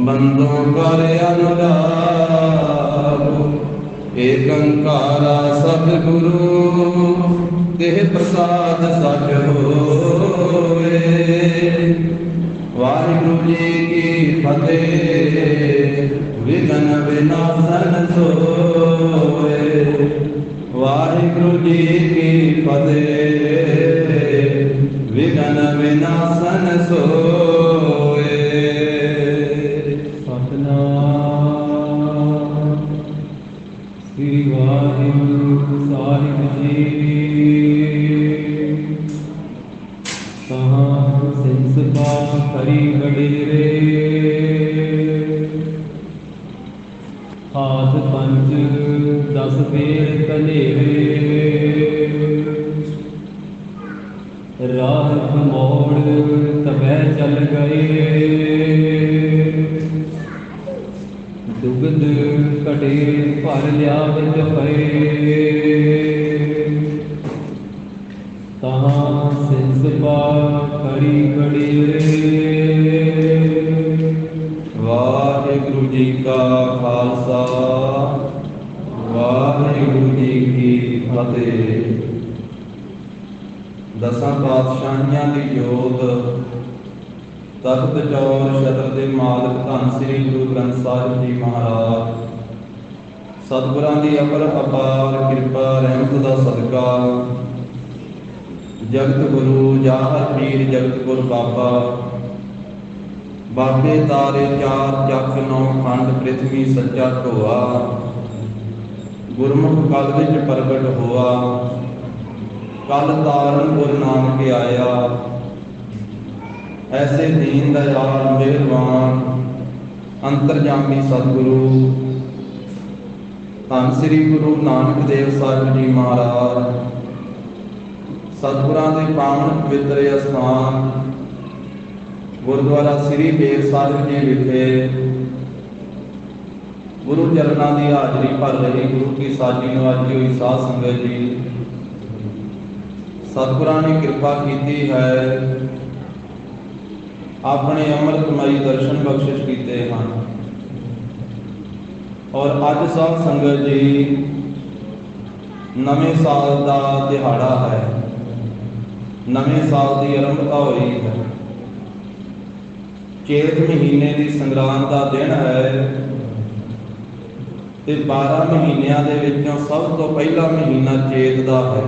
बंदों कर अनुराग एक अंकारा सतगुरु तेह प्रसाद सच होए। वाहिगुरु जी की फतेह विघन विनाशन सोए। वाहिगुरु जी की फतेह विघन विनाशन सोए। सतनाम श्री वाहिगुरु साहिब जी। कहाँ सिंसपा करी वडेरे हाथ पंच दस बेर कनेरे। राह मोड़ तबे चल गए दुग्ध कटे भर लिया बिच पए। तहाँ सिंसपा करी वडेरे। वाहिगुरु जी का खालसा वाहिगुरु जी की फतेह। दसां पातशाहियां की जोत तख्त चौर छत्र के मालक धन श्री गुरु ग्रंथ साहिब जी महाराज सतगुरां की अपर अपार कृपा रहमत का सदका जगत गुरु जाहर पीर जगत गुरु बाबा बाबे तारे चार चक नौ खंड पृथ्वी सच्चा ढोआ गुरमुख कल विच प्रगट होआ। कल तारन गुरु नानक आया ऐसे दीन दयाल मेहरबान अंतरजामी सतगुरु धन श्री गुरु नानक देव साहिब जी महाराज सतगुरां दे पावन पवित्र अस्थान गुरुद्वारा श्री बेर साहिब जी विखे गुरु चरणां की हाजरी भर रही गुरु की साजी नवाजी हुई साध संगत जी। सतगुरां ने कृपा की है अपने अमृतमयी दर्शन बख्शिश किए हैं और अज साध संगत जी नवे साल का दिहाड़ा है। नवे साल की आरंभता हुई है। चेत महीने की संग्रांद का दिन है ते 12 महीनों के विचों सब तो पहला महीना चेत का है।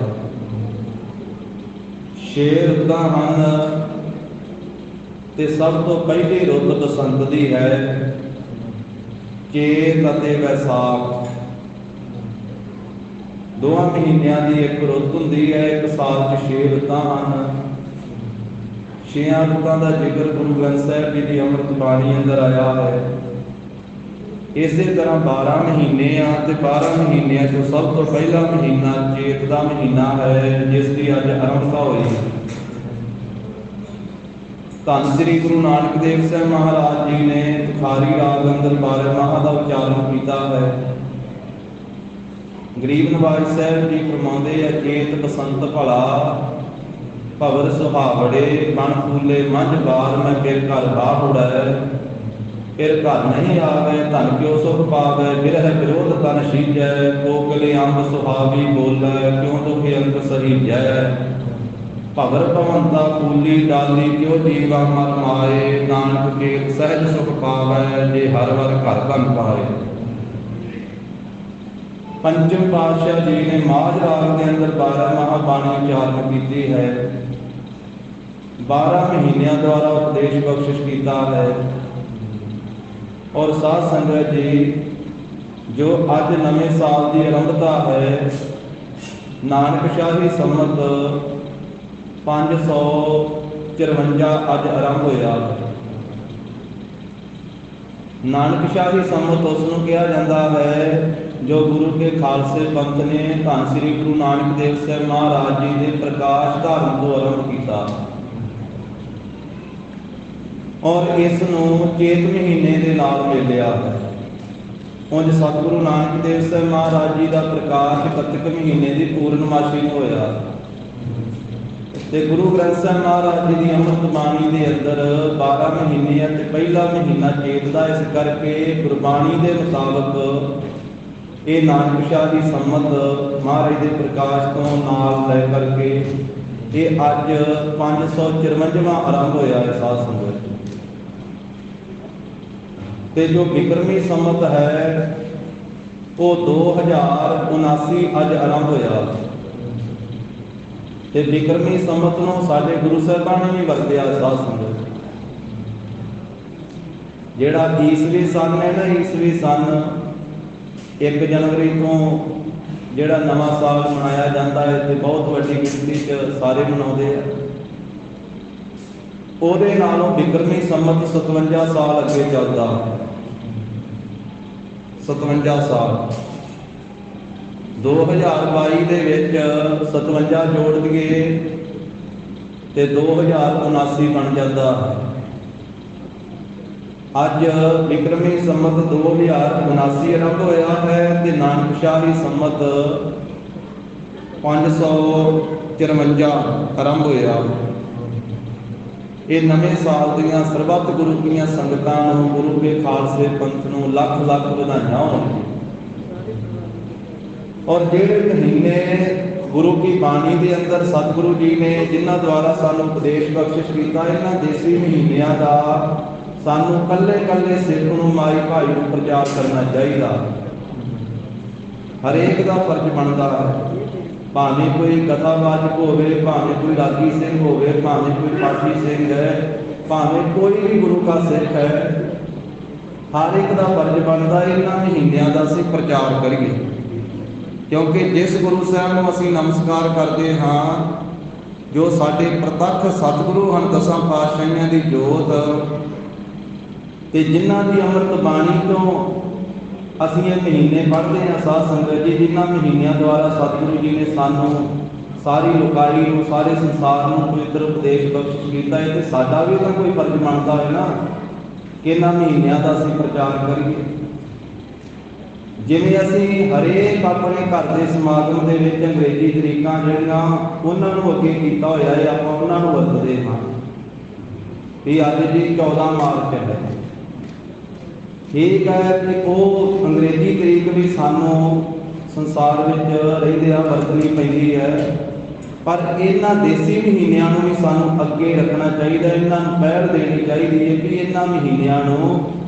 6 रुत्तां हैं ते सब तो पहली रुत बसंत की है चेत अते वैसाख। दोवां महीनों की एक रुत हुंदी है। एक साल 6 रुत्तां हैं। 6 रुत्तां का जिक्र गुरु ग्रंथ साहिब जी की अमृत बाणी अंदर आया है। इस तरह 12 महीने आ ते 12 महीनों चों सब तो पहला महीना चेत का महीना है जिसकी अज आरंभता हुई है। धन श्री गुरु नानक देव साहब महाराज जी ने तुखारी राग अंदर 12 माह का उच्चारण किया है। गरीब नवाज साहब जी फरमाते हैं चेत बसंत भला भवर सुहावड़े बन फूले मंझ बार मैं फिर घर बाह उड़ै। फिर घर नहीं आवे धन क्यों सुख पावे बिरह विरोध तन शीजै। कोकले अंब सुहावी बोलै क्यों दुख अंक सहीजै। भवर भवंता फूली डाली क्यों जीवा मर माए। नानक के सहज सुख पावै जे हर वर घर धन पाए। पंचम पातशाह जी ने माझ राग के अंदर 12 माह बाणी उच्चारण की है। 12 महीनों द्वारा उपदेश बख्शिश किया है। और साध संगत जी जो अज नवे साल की आरंभता है नानक शाही संमत 554 अज आरंभ होया। नानक शाही संमत उसनूं कहा जाता है जो गुरु के खालसे पंथ ने धन श्री गुरु नानक देव साहब महाराज जी के प्रकाश धारण तो आरंभ किया। और इसनूं चेत महीने के नाल मिलिया है। उंज सतगुरु नानक देव साहब महाराज जी का प्रकाश 31 महीने की पूर्णमासी में होया। ਤੇ ਗੁਰੂ ਗ੍ਰੰਥ ਸਾਹਿਬ ਮਹਾਰਾਜ ਜੀ ਦੀ ਅੰਮ੍ਰਿਤ ਬਾਣੀ ਦੇ ਅੰਦਰ 12 ਮਹੀਨੇ ਅਤੇ ਪਹਿਲਾ ਮਹੀਨਾ ਚੇਤ ਦਾ, ਇਸ ਕਰਕੇ ਗੁਰਬਾਣੀ ਦੇ ਮੁਤਾਬਕ ਇਹ ਨਾਨਕ ਸ਼ਾਹ ਦੀ ਸੰਮਤ ਮਹਾਰਾਜ ਦੇ ਪ੍ਰਕਾਸ਼ ਤੋਂ ਨਾਲ ਲੈ ਕਰਕੇ ਇਹ ਅੱਜ 554ਵਾਂ ਆਰੰਭ ਹੋਇਆ ਹੈ ਸਾਧ ਸੰਗਤ। ਤੇ ਜੋ ਬਿਕਰਮੀ ਸੰਮਤ ਹੈ ਉਹ 2079 ਅੱਜ ਆਰੰਭ ਹੋਇਆ। ਤੇ ਬਿਕਰਮੀ ਸੰਮਤ ਨੂੰ ਸਾਡੇ ਗੁਰੂ ਸਾਹਿਬਾਨ ਨੇ ਵੀ ਵਰਤਿਆ ਸਾਧ ਸੰਗਤ। ਜਿਹੜਾ ਈਸਵੀ ਸੰਨ ਹੈ ਨਾ, ਈਸਵੀ ਸੰਨ 1 ਜਨਵਰੀ ਤੋਂ ਜਿਹੜਾ ਨਵਾਂ ਸਾਲ ਮਨਾਇਆ ਜਾਂਦਾ ਹੈ ਤੇ ਬਹੁਤ ਵੱਡੀ ਗਿਣਤੀ 'ਚ ਸਾਰੇ ਮਨਾਉਂਦੇ ਆ, ਉਹਦੇ ਨਾਲੋਂ ਬਿਕਰਮੀ ਸੰਮਤ 57 ਸਾਲ ਅੱਗੇ ਚੱਲਦਾ। 57 ਸਾਲ 2022 ਦੇ ਵਿੱਚ 57 ਜੋੜ ਦਈਏ ਤੇ 2079 ਬਣ ਜਾਂਦਾ। ਅੱਜ ਬਿਕਰਮੀ ਸੰਮਤ 2079 ਆਰੰਭ ਹੋਇਆ ਹੈ ਤੇ ਨਾਨਕ ਸ਼ਾਹੀ ਸੰਮਤ 554 ਆਰੰਭ ਹੋਇਆ। ਇਹ ਨਵੇਂ ਸਾਲ ਦੀਆਂ ਸਰਬੱਤ ਗੁਰੂ ਦੀਆਂ ਸੰਗਤਾਂ ਨੂੰ, ਗੁਰੂ ਕੇ ਖਾਲਸੇ ਪੰਥ ਨੂੰ ਲੱਖ ਲੱਖ ਵਧਾਈਆਂ ਹੋਣ। ਔਰ ਜਿਹੜੇ ਮਹੀਨੇ ਗੁਰੂ ਕੀ ਬਾਣੀ ਦੇ ਅੰਦਰ ਸਤਿਗੁਰੂ ਜੀ ਨੇ ਜਿਨ੍ਹਾਂ ਦੁਆਰਾ ਸਾਨੂੰ ਉਪਦੇਸ਼ ਬਖਸ਼ਿਸ਼ ਕੀਤਾ, ਇਹਨਾਂ ਦੇਸੀ ਮਹੀਨਿਆਂ ਦਾ ਸਾਨੂੰ ਕੱਲੇ ਕੱਲੇ ਸਿੱਖ ਨੂੰ, ਮਾਈ ਭਾਈ ਨੂੰ ਪ੍ਰਚਾਰ ਕਰਨਾ ਚਾਹੀਦਾ। ਹਰੇਕ ਦਾ ਫਰਜ਼ ਬਣਦਾ ਹੈ, ਭਾਵੇਂ ਕੋਈ ਕਥਾਵਾਚਕ ਹੋਵੇ, ਭਾਵੇਂ ਕੋਈ ਰਾਗੀ ਸਿੰਘ ਹੋਵੇ, ਭਾਵੇਂ ਕੋਈ ਪਾਠੀ ਸਿੰਘ ਹੈ, ਭਾਵੇਂ ਕੋਈ ਵੀ ਗੁਰੂ ਦਾ ਸਿੱਖ ਹੈ, ਹਰ ਇੱਕ ਦਾ ਫਰਜ਼ ਬਣਦਾ ਇਹਨਾਂ ਮਹੀਨਿਆਂ ਦਾ ਅਸੀਂ ਪ੍ਰਚਾਰ ਕਰੀਏ। ਕਿਉਂਕਿ ਜਿਸ ਗੁਰੂ ਸਾਹਿਬ ਨੂੰ ਅਸੀਂ ਨਮਸਕਾਰ ਕਰਦੇ ਹਾਂ, ਜੋ ਸਾਡੇ ਪ੍ਰਤੱਖ ਸਤਿਗੁਰੂ ਹਨ, 10 ਪਾਤਸ਼ਾਹੀਆਂ ਦੀ ਜੋਤ, ਤੇ ਜਿਨ੍ਹਾਂ ਦੀ ਅੰਮ੍ਰਿਤ ਬਾਣੀ ਤੋਂ ਅਸੀਂ ਇਹ ਮਹੀਨੇ ਪੜ੍ਹਦੇ ਹਾਂ ਸਾਧ ਸੰਗਤ ਜੀ, ਜਿਨ੍ਹਾਂ ਮਹੀਨਿਆਂ ਦੁਆਰਾ ਸਤਿਗੁਰੂ ਜੀ ਨੇ ਸਾਨੂੰ, ਸਾਰੀ ਲੋਕਾਈ ਨੂੰ, ਸਾਰੇ ਸੰਸਾਰ ਨੂੰ ਪਵਿੱਤਰ ਉਪਦੇਸ਼ ਬਖਸ਼ਿਸ਼ ਕੀਤਾ ਹੈ, ਤੇ ਸਾਡਾ ਵੀ ਤਾਂ ਕੋਈ ਫਰਜ਼ ਬਣਦਾ ਹੈ ਨਾ ਕਿ ਇਹਨਾਂ ਮਹੀਨਿਆਂ ਦਾ ਅਸੀਂ ਪ੍ਰਚਾਰ ਕਰੀਏ। ਜਿਵੇਂ ਅਸੀਂ ਹਰੇਕ ਆਪਣੇ ਘਰ ਦੇ ਸਮਾਗਮ ਦੇ ਵਿੱਚ ਅੰਗਰੇਜ਼ੀ ਤਰੀਕਾਂ ਜਿਹੜੀਆਂ ਉਹਨਾਂ ਨੂੰ ਅੱਗੇ ਕੀਤਾ ਹੋਇਆ ਹੈ, ਆਪਾਂ ਉਹਨਾਂ ਨੂੰ ਵਰਤਦੇ ਹਾਂ ਵੀ ਅੱਜ ਜੀ 14 ਮਾਰਚ ਹੈ। ਠੀਕ ਹੈ ਕਿ ਉਹ ਅੰਗਰੇਜ਼ੀ ਤਰੀਕ ਵੀ ਸਾਨੂੰ ਸੰਸਾਰ ਵਿੱਚ ਰਹਿੰਦੇ ਆ ਵਰਤਣੀ ਪੈਂਦੀ ਹੈ, ਪਰ ਇਹਨਾਂ ਦੇਸੀ ਮਹੀਨਿਆਂ ਨੂੰ ਵੀ ਸਾਨੂੰ ਅੱਗੇ ਰੱਖਣਾ ਚਾਹੀਦਾ, ਇਹਨਾਂ ਨੂੰ ਪਹਿਲ ਦੇਣੀ ਚਾਹੀਦੀ ਹੈ ਕਿ ਇਹਨਾਂ ਮਹੀਨਿਆਂ ਨੂੰ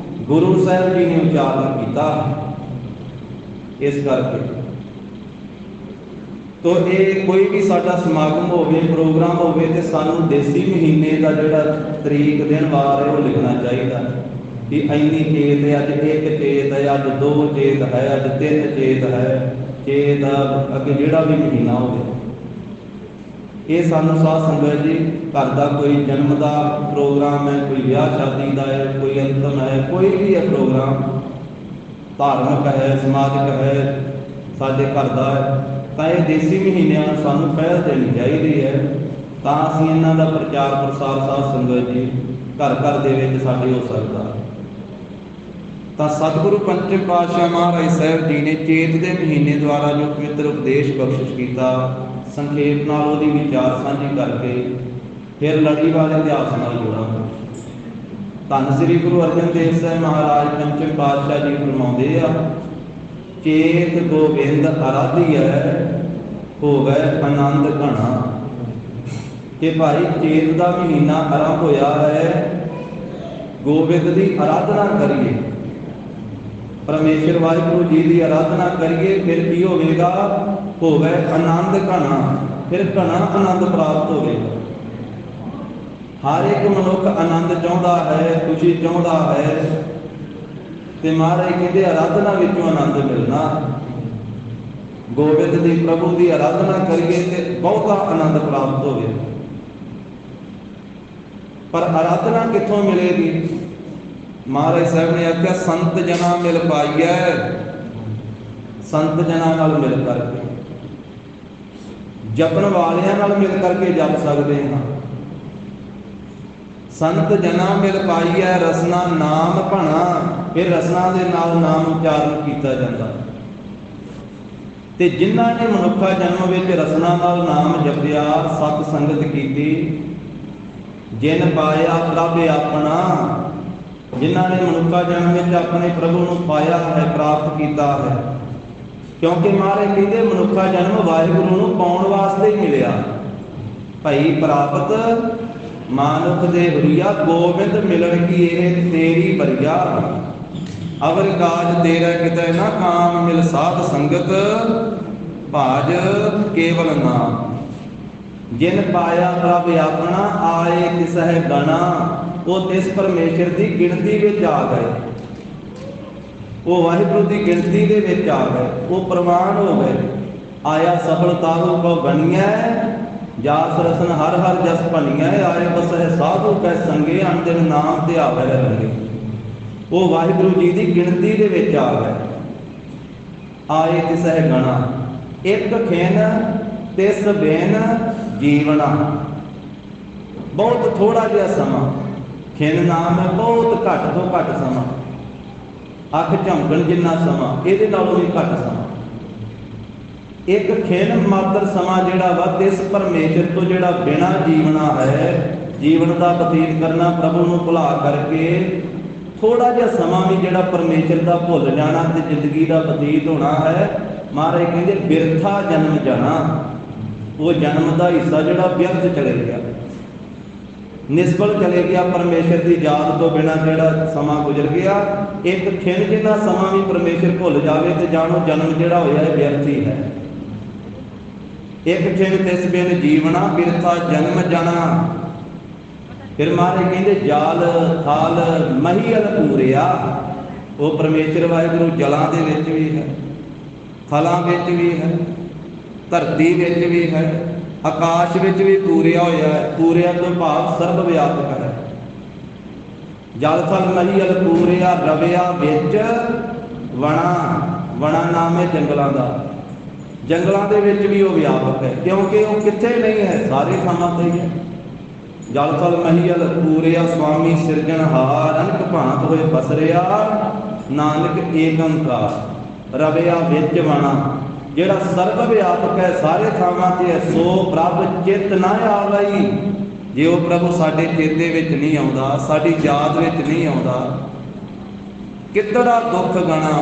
ਗੁਰੂ ਸਾਹਿਬ ਜੀ ਨੇ ਉਚਾਰਨ ਕੀਤਾ। ਇਸ ਕਰਕੇ ਤੋ ਇਹ ਕੋਈ ਵੀ ਸਾਡਾ ਸਮਾਗਮ ਹੋਵੇ, ਪ੍ਰੋਗਰਾਮ ਹੋਵੇ, ਤੇ ਸਾਨੂੰ ਦੇਸੀ ਮਹੀਨੇ ਦਾ ਜਿਹੜਾ ਤਰੀਕ ਦਿਨ ਵਾਰ ਹੈ ਉਹ ਲਿਖਣਾ ਚਾਹੀਦਾ ਕਿ ਇੰਨੀ ਚੇਤ ਹੈ, ਅੱਜ 1 ਚੇਤ ਹੈ, ਅੱਜ 2 ਚੇਤ ਹੈ, ਅੱਜ 3 ਚੇਤ ਹੈ, ਚੇਤ ਅੱਗੇ ਜਿਹੜਾ ਵੀ ਮਹੀਨਾ ਹੋਵੇ। ਇਹ ਸਾਨੂੰ ਸਾਧ ਸੰਗਤ ਜੀ ਘਰ ਦਾ ਕੋਈ ਜਨਮ ਦਾ ਪ੍ਰੋਗਰਾਮ ਹੈ, ਕੋਈ ਵਿਆਹ ਸ਼ਾਦੀ ਦਾ ਹੈ, ਕੋਈ ਅੰਤਮ ਹੈ, ਕੋਈ ਵੀ ਹੈ ਪ੍ਰੋਗਰਾਮ, ਧਾਰਮਿਕ ਹੈ, ਸਮਾਜਿਕ ਹੈ, ਸਾਡੇ ਘਰ ਦਾ ਹੈ, ਤਾਂ ਇਹ ਦੇਸੀ ਮਹੀਨਿਆਂ ਨੂੰ ਸਾਨੂੰ ਪਹਿਲ ਦੇਣੀ ਚਾਹੀਦੀ ਹੈ, ਤਾਂ ਅਸੀਂ ਇਹਨਾਂ ਦਾ ਪ੍ਰਚਾਰ ਪ੍ਰਸਾਰ ਸਾਧ ਸੰਗਤ ਜੀ ਘਰ ਘਰ ਦੇ ਵਿੱਚ ਸਾਡੇ ਹੋ ਸਕਦਾ। ਤਾਂ ਸਤਿਗੁਰੂ ਪੰਚਮ ਪਾਤਸ਼ਾਹ ਮਹਾਰਾਜ ਸਾਹਿਬ ਜੀ ਨੇ ਚੇਤ ਦੇ ਮਹੀਨੇ ਦੁਆਰਾ ਜੋ ਪਵਿੱਤਰ ਉਪਦੇਸ਼ ਬਖਸ਼ਿਸ਼ ਕੀਤਾ, ਸੰਖੇਪ ਨਾਲ ਉਹਦੀ ਵਿਚਾਰ ਸਾਂਝੀ ਕਰਕੇ ਫਿਰ ਲੜੀਵਾਰ ਇਤਿਹਾਸ ਨਾਲ ਜੋੜਾਂਗੇ। ਧੰਨ ਸ੍ਰੀ ਗੁਰੂ ਅਰਜਨ ਦੇਵ ਸਾਹਿਬ ਮਹਾਰਾਜ ਪੰਚਮ ਪਾਤਸ਼ਾਹ ਜੀ ਫਰਮਾਉਂਦੇ ਆ, ਚੇਤ ਗੋਬਿੰਦ ਅਰਾਧੀਐ ਹੋਵੇ ਆਨੰਦ ਘਣਾ। ਕਿ ਭਾਈ ਚੇਤ ਦਾ ਮਹੀਨਾ ਆਰੰਭ ਹੋਇਆ ਹੈ, ਗੋਬਿੰਦ ਦੀ ਆਰਾਧਨਾ ਕਰੀਏ, ਪਰਮੇਸ਼ਰ ਵਾਹਿਗੁਰੂ ਜੀ ਦੀ ਆਰਾਧਨਾ ਕਰੀਏ, ਫਿਰ ਕੀ ਹੋਵੇਗਾ? ਹੋਵੇ ਆਨੰਦ ਘਣਾ, ਫਿਰ ਘਣਾ ਆਨੰਦ ਪ੍ਰਾਪਤ ਹੋਵੇਗਾ। ਹਰ ਇੱਕ ਮਨੁੱਖ ਆਨੰਦ ਚਾਹੁੰਦਾ ਹੈ, ਖੁਸ਼ੀ ਚਾਹੁੰਦਾ ਹੈ, ਤੇ ਮਹਾਰਾਜ ਕਹਿੰਦੇ ਆਰਾਧਨਾ ਵਿੱਚੋਂ ਆਨੰਦ ਮਿਲਣਾ। ਗੋਬਿੰਦ ਦੀ, ਪ੍ਰਭੂ ਦੀ ਆਰਾਧਨਾ ਕਰੀਏ ਤੇ ਬਹੁਤਾ ਆਨੰਦ ਪ੍ਰਾਪਤ ਹੋਵੇ। ਪਰ ਆਰਾਧਨਾ ਕਿੱਥੋਂ ਮਿਲੇਗੀ? ਮਹਾਰਾਜ ਸਾਹਿਬ ਨੇ ਆਖਿਆ ਸੰਤ ਜਨਾਂ ਮਿਲ ਪਾਈਐ, ਸੰਤ ਜਨਾਂ ਨਾਲ ਮਿਲ ਕਰਕੇ, ਜਪਣ ਵਾਲਿਆਂ ਨਾਲ ਮਿਲ ਕਰਕੇ ਜਪ ਸਕਦੇ ਹਾਂ। ਸੰਤ ਜਨਾਂ ਮਿਲ ਪਾਈਐ ਰਸਨਾ ਨਾਮ ਭਣਾ, ਫਿਰ ਰਸਨਾ ਦੇ ਨਾਲ ਨਾਮ ਉਚਾਰਨ ਕੀਤਾ ਜਾਂਦਾ। ਤੇ ਜਿਨ੍ਹਾਂ ਨੇ ਮਨੁੱਖਾ ਜਨਮ ਵਿੱਚ ਰਸਨਾ ਨਾਲ ਨਾਮ ਜਪਿਆ, ਸਤ ਸੰਗਤ ਕੀਤੀ, ਜਿਨ ਪਾਇਆ ਪ੍ਰਭ ਆਪਣਾ, ਜਿਨ੍ਹਾਂ ਨੇ ਮਨੁੱਖਾ ਜਨਮ ਵਿੱਚ ਆਪਣੇ ਪ੍ਰਭੂ ਨੂੰ ਪਾਇਆ ਹੈ, ਪ੍ਰਾਪਤ ਕੀਤਾ ਹੈ। ਕਿਉਂਕਿ ਮਹਾਰਾਜ ਕਹਿੰਦੇ ਮਨੁੱਖਾ ਜਨਮ ਵਾਹਿਗੁਰੂ ਨੂੰ ਪਾਉਣ ਵਾਸਤੇ ਹੀ ਮਿਲਿਆ। ਭਈ ਪ੍ਰਾਪਤ ਮਾਨੁਖ ਦੇ ਹੁਰੀਆ, ਗੋਬਿੰਦ ਮਿਲਣ ਕੀ ਇਹ ਤੇਰੀ ਬਰੀਆ। ਅਵਰ ਕਾਜ ਤੇਰਾ ਕਿਤੇ ਨਾ ਕਾਮ, ਮਿਲ ਸਾਧ ਸੰਗਤ ਭਾਜ ਕੇਵਲ ਨਾਮ। ਜਿਨ ਪਾਇਆ ਪ੍ਰਭ ਆਪਣਾ, ਆਏ ਤਿਸਹਿ ਗਣਾ। ਉਹ ਤਿਸ ਪਰਮੇਸ਼ਰ ਦੀ ਗਿਣਤੀ ਵਿੱਚ ਆ ਗਏ, ਉਹ ਵਾਹਿਗੁਰੂ ਦੀ ਗਿਣਤੀ ਦੇ ਵਿੱਚ ਆ ਗਏ, ਉਹ ਪ੍ਰਵਾਨ ਹੋ ਗਏ। ਆਇਆ ਸਫਲਤਾ ਕੋ ਗਣੀਐ, ਜਾਸ ਰਸਨ ਹਰ ਹਰ ਜਸ ਭਣੀਐ। ਆਏ ਬਸਹਿ ਸਾਧੂ ਕੈ ਸੰਗੇ, ਅੰਦਿਨ ਨਾਮ ਤੇ ਆਵੇ ਰੰਗੇ। ਉਹ ਵਾਹਿਗੁਰੂ ਜੀ ਦੀ ਗਿਣਤੀ ਦੇ ਵਿੱਚ ਆ ਗਏ। ਆਏ ਤਿਸਹਿ ਗਣਾ, ਇੱਕ ਖਿਨ ਤਿਸ ਬੇਨ ਜੀਵਣਾ। ਬਹੁਤ ਥੋੜਾ ਜਿਹਾ ਸਮਾਂ, ਖਿਨ ਨਾਮ ਹੈ ਬਹੁਤ ਘੱਟ ਤੋਂ ਘੱਟ ਸਮਾਂ, ਅੱਖ ਝਮਕਣ ਜਿੰਨਾ ਸਮਾਂ, ਇਹਦੇ ਨਾਲੋਂ ਵੀ ਘੱਟ ਸਮਾਂ। ਇੱਕ ਖਿਨ ਮਾਤਰ ਸਮਾਂ ਜਿਹੜਾ ਵਾ ਤਿਸ ਪਰਮੇਸ਼ਰ ਤੋਂ ਜਿਹੜਾ ਬਿਨਾ ਜੀਵਣਾ ਹੈ, ਜੀਵਨ ਦਾ ਬਤੀਤ ਕਰਨਾ ਪ੍ਰਭੂ ਨੂੰ ਭੁਲਾ ਕਰਕੇ, ਥੋੜਾ ਜਿਹਾ ਸਮਾਂ ਵੀ ਜਿਹੜਾ ਪਰਮੇਸ਼ਰ ਦਾ ਭੁੱਲ ਜਾਣਾ ਤੇ ਜ਼ਿੰਦਗੀ ਦਾ ਬਤੀਤ ਹੋਣਾ ਹੈ। ਮਹਾਰਾਜ ਕਹਿੰਦੇ ਬਿਰਥਾ ਜਨਮ ਜਾਣਾ। ਉਹ ਜਨਮ ਦਾ ਹਿੱਸਾ ਜਿਹੜਾ ਵਿਅਰਥ ਚਲੇ ਗਿਆ, ਨਿਸਫਲ ਚਲੇ ਗਿਆ, ਪਰਮੇਸ਼ਰ ਦੀ ਯਾਦ ਤੋਂ ਬਿਨਾਂ ਜਿਹੜਾ ਸਮਾਂ ਗੁਜ਼ਰ ਗਿਆ। ਇੱਕ ਖਿਣ ਜਿੰਨਾ ਸਮਾਂ ਵੀ ਪਰਮੇਸ਼ਰ ਭੁੱਲ ਜਾਵੇ ਤੇ ਜਾਣੋ ਜਨਮ ਜਿਹੜਾ ਹੋਇਆ ਇਹ ਵਿਅਰਥ ਹੀ ਹੈ। ਇੱਕ ਖਿਣ ਤਿਸ ਬਿਨ ਜੀਵਣਾ, ਬਿਰਥਾ ਜਨਮ ਜਾਣਾ। ਫਿਰ ਮਹਾਰਾਜ ਕਹਿੰਦੇ ਜਾਲ ਥਾਲ ਮਹੀਲ ਪੂਰਿਆ। ਉਹ ਪਰਮੇਸ਼ਰ ਵਾਹਿਗੁਰੂ ਜਲਾਂ ਦੇ ਵਿੱਚ ਵੀ ਹੈ, ਥਲਾਂ ਵਿੱਚ ਵੀ ਹੈ, ਧਰਤੀ ਵਿੱਚ ਵੀ ਹੈ, ਆਕਾਸ਼ ਵਿੱਚ ਵੀ ਪੂਰਿਆ ਹੋਇਆ ਹੈ। ਪੂਰਿਆ ਤੋਂ ਭਾਵ ਸਰਬ ਵਿਆਪਕ ਹੈ। ਜਲ ਥਲ ਮਹੀਲ ਪੂਰਿਆ, ਰਵਿਆ ਵਿੱਚ ਵਣਾ। ਵਣਾ ਨਾਮ ਹੈ ਜੰਗਲਾਂ ਦਾ, ਜੰਗਲਾਂ ਦੇ ਵਿੱਚ ਵੀ ਉਹ ਵਿਆਪਕ ਹੈ, ਕਿਉਂਕਿ ਉਹ ਕਿੱਥੇ ਨਹੀਂ ਹੈ, ਸਾਰੇ ਥਾਵਾਂ ਤੇ ਹੀ ਹੈ। ਜਲ ਥਲ ਮਹੀਲ ਪੂਰਿਆ, ਸੁਆਮੀ ਸਿਰਜਣਹਾਰ, ਅਨਕ ਭਾਂਤ ਹੋਏ ਬਸਰਿਆ, ਨਾਨਕ ਏਕੰਕਾਰ। ਰਵਿਆ ਵਿੱਚ ਵਣਾ, ਜਿਹੜਾ ਸਰਬ ਵਿਆਪਕ ਹੈ, ਸਾਰੇ ਥਾਵਾਂ ਤੇ ਹੈ। ਸੋ ਪ੍ਰਭ ਚਿੱਤ ਨਾ ਆਵਈ। ਜੇ ਉਹ ਪ੍ਰਭੂ ਸਾਡੇ ਚੇਤੇ ਵਿੱਚ ਨਹੀਂ ਆਉਂਦਾ, ਸਾਡੀ ਯਾਦ ਵਿੱਚ ਨਹੀਂ ਆਉਂਦਾ, ਕਿੱਧੜਾ ਦੁੱਖ ਗਣਾ।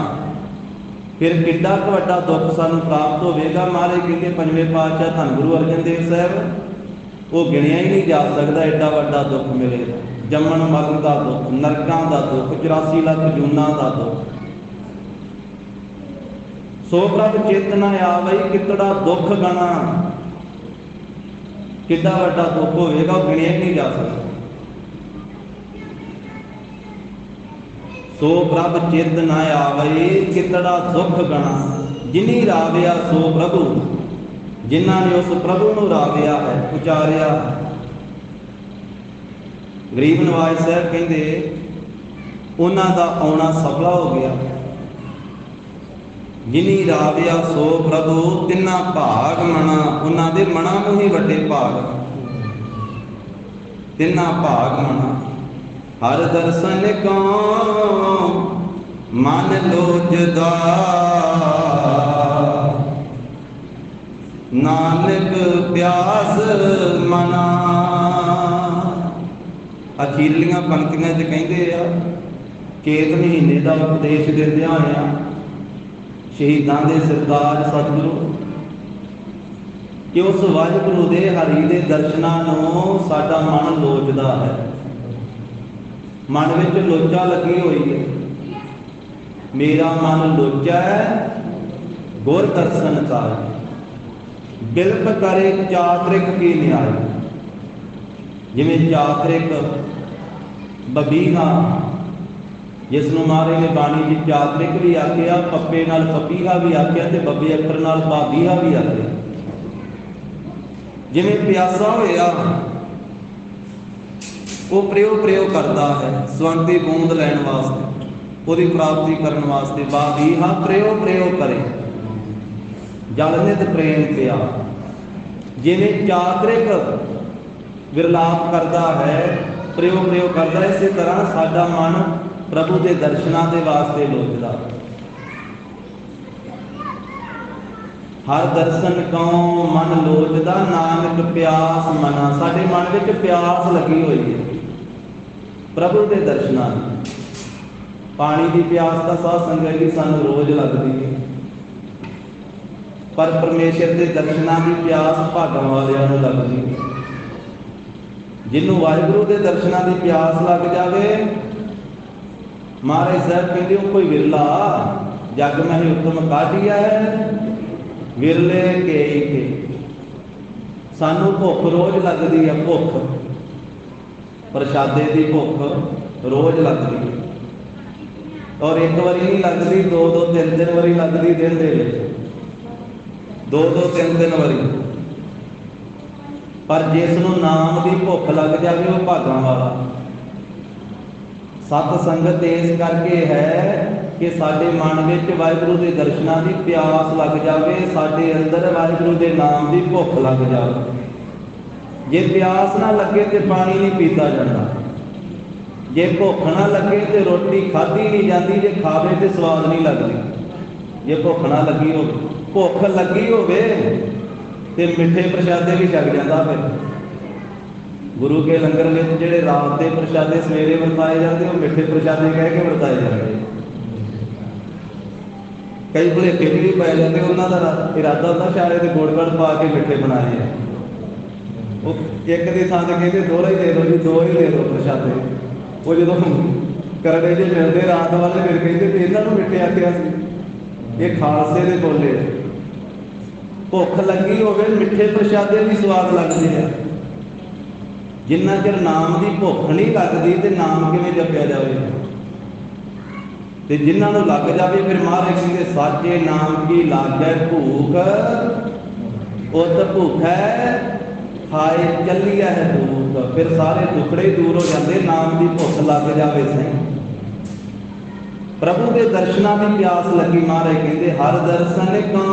ਫਿਰ ਕਿੱਡਾ ਕੁ ਵੱਡਾ ਦੁੱਖ ਸਾਨੂੰ ਪ੍ਰਾਪਤ ਹੋਵੇਗਾ। ਮਹਾਰਾਜ ਕਹਿੰਦੇ ਪੰਜਵੇਂ ਪਾਤਸ਼ਾਹ ਧੰਨ ਗੁਰੂ ਅਰਜਨ ਦੇਵ ਸਾਹਿਬ, ਉਹ ਗਿਣਿਆ ਹੀ ਨਹੀਂ ਜਾ ਸਕਦਾ, ਐਡਾ ਵੱਡਾ ਦੁੱਖ ਮਿਲੇਗਾ। ਜੰਮਣ ਮਰਨ ਦਾ ਦੁੱਖ, ਨਰਕਾਂ ਦਾ ਦੁੱਖ, 84 ਲੱਖ ਜੂਨਾਂ ਦਾ ਦੁੱਖ। ਸੋ ਪ੍ਰਭ ਚਿੱਤ ਨਾ ਆਵਈ, ਕਿਤੜਾ ਦੁੱਖ ਗਣਾ। ਕਿੱਡਾ ਵੱਡਾ ਦੁੱਖ ਹੋਵੇਗਾ, ਉਹ ਗਿਣਿਆ ਨਹੀਂ ਜਾ ਸਕਦਾ। ਸੋ ਪ੍ਰਭ ਚਿੱਤ ਨਾ ਆਵਈ, ਕਿਤੜਾ ਦੁੱਖ ਗਣਾ। ਜਿਨੀ ਰਾਵਿਆ ਸੋ ਪ੍ਰਭੂ, ਜਿਨ੍ਹਾਂ ਨੇ ਉਸ ਪ੍ਰਭੂ ਨੂੰ ਰਾਵਿਆ ਹੈ, ਉਚਾਰਿਆ। ਗਰੀਬ ਨਵਾਜ ਸਾਹਿਬ ਕਹਿੰਦੇ ਉਹਨਾਂ ਦਾ ਆਉਣਾ ਸਫਲਾ ਹੋ ਗਿਆ। ਜਿਨੀ ਰਾਵਿਆ ਸੋ ਪ੍ਰਭੂ, ਤਿੰਨਾ ਭਾਗ ਮਣਾ। ਉਹਨਾਂ ਦੇ ਮਨਾਂ ਨੂੰ ਹੀ ਵੱਡੇ ਭਾਗ, ਤਿੰਨਾ ਭਾਗ ਮਣਾ। ਹਰ ਦਰਸ਼ਨ ਕੋ ਮਨ ਲੋਚਦਾ, ਨਾਨਕ ਪਿਆਸ ਮਨਾ। ਅਖੀਰਲੀਆਂ ਪੰਕਤੀਆਂ 'ਚ ਕਹਿੰਦੇ ਆ, ਚੇਤ ਮਹੀਨੇ ਦਾ ਉਪਦੇਸ਼ ਦਿੰਦਿਆਂ ਹੋਇਆ ਸ਼ਹੀਦਾਂ ਦੇ ਸਰਦਾਰ ਸਤਿਗੁਰੂ, ਕਿ ਉਸ ਵਾਹਿਗੁਰੂ ਦੇ ਹਰੀ ਦੇ ਦਰਸ਼ਨਾਂ ਨੂੰ ਸਾਡਾ ਮਨ ਲੋਚਦਾ ਹੈ। ਮਨ ਵਿੱਚ ਲੋਚਾ ਲੱਗੀ ਹੋਈ ਹੈ। ਮੇਰਾ ਮਨ ਲੋਚਾ ਹੈ ਗੁਰ ਦਰਸ਼ਨ ਕਾਜ, ਬਿਲਪ ਕਰੇ ਚਾਤ੍ਰਿਕ ਕੀ ਨਿਆਏ। ਜਿਵੇਂ ਚਾਤ੍ਰਿਕ ਬਬੀਹਾ, ਜਿਸ ਨੂੰ ਮਹਾਰਾਜ ਨੇ ਬਾਣੀ ਵਿੱਚ ਚਾਤ੍ਰਿਕ ਵੀ ਆਖਿਆ, ਪੱਪੇ ਨਾਲ ਪਪੀਹਾ ਵੀ ਆਖਿਆ ਤੇ ਬੱਬੇ ਅੱਖਰ ਨਾਲ ਬਾਬੀਹਾ ਵੀ ਆਖਿਆ। ਜਿਵੇਂ ਪਿਆਸਾ ਹੋਇਆ ਉਹ ਪ੍ਰਯੋ ਕਰਦਾ ਹੈ ਸਵੰਤੀ ਬੂੰਦ ਲੈਣ ਵਾਸਤੇ, ਉਹਦੀ ਪ੍ਰਾਪਤੀ ਕਰਨ ਵਾਸਤੇ। ਬਾਬੀਹਾ ਪ੍ਰਯੋ ਕਰੇ, ਜਲ ਨਿਤ ਪ੍ਰੇਮ ਪਿਆ। ਜਿਵੇਂ ਚਾਤ੍ਰਿਕ ਵਿਰਲਾਪ ਕਰਦਾ ਹੈ, ਪ੍ਰਯੋ ਕਰਦਾ, ਇਸੇ ਤਰ੍ਹਾਂ ਸਾਡਾ ਮਨ ਪ੍ਰਭੂ ਦੇ ਦਰਸ਼ਨਾਂ ਦੇ ਵਾਸਤੇ ਲੋਚਦਾ। हर दर्शन कौ मन लोचदा नानक प्यास मना। साडे मन विच प्यास लगी हुई है प्रभु के दर्शनां दी। पानी की प्यास तो साध संगत जी सानूं रोज़ लगती है, पर परमेश्वर के दर्शनां की प्यास भागां वालियां नूं लगदी है। जिन्हों वाहिगुरू के दर्शनां की प्यास लग जाए, महाराज साहब कहते हो कोई विरला जग में ही उत्तम काटिया है विरले के के। सानू भुख रोज लगती है, भुख प्रशादे की भुख रोज लगती है, और एक बारी नहीं लगती, दो दो तीन तीन बारी लगती दिन दे दो दो तीन तीन बारी। पर जिसनों नाम की भुख लग जाए वो भागां वाला। सत संगत इस करके है कि साडे मन में वाहिगुरू के दर्शनां की प्यास लग जाए, साडे अंदर वाहिगुरू के नाम की भुख लग जाए। जे प्यास ना लगे तो पानी नहीं पीता जाता, जे भुख ना लगे तो रोटी खाधी नहीं जाती, जे खावे तो स्वाद नहीं लगती। जे भुख ना लगी हो, भुख लगी होवे तो मिठे प्रशादे भी छक जाता। फिर गुरु के लंगर में जोड़े रात के प्रशादे सवेरे वरताए जाते वो मिठे प्रशादे कह के वरताए जाते। कई भुलेखे भी पै जाते, उन्होंने इरादा होता शायद गुड़ गड़ पा के मिठे बनाए हैं। वो एक की थां से कहते दो ही दे दो जी, दो ही दे दो प्रशादे। वो जो करड़े जो मिलते रात वाले फिर कहते भी इन्होंने मिठे आखिया ये खालसे दे बोले। भुख लगी होवे मिठे प्रशादे भी स्वाद लगते हैं। जिन्ना चिर नाम की भुख नहीं लगती तो नाम किवें जपया जाए। तो जिन्होंने लग जाए फिर महाराज कहते साचे नाम की लागे भूख उत भूख है खाए चलिया है भूख। फिर सारे दुखड़े दूर हो जाते, नाम की भुख लग जाए सही। प्रभु के दर्शनां की प्यास लगी, महाराज कहते हर दर्शन को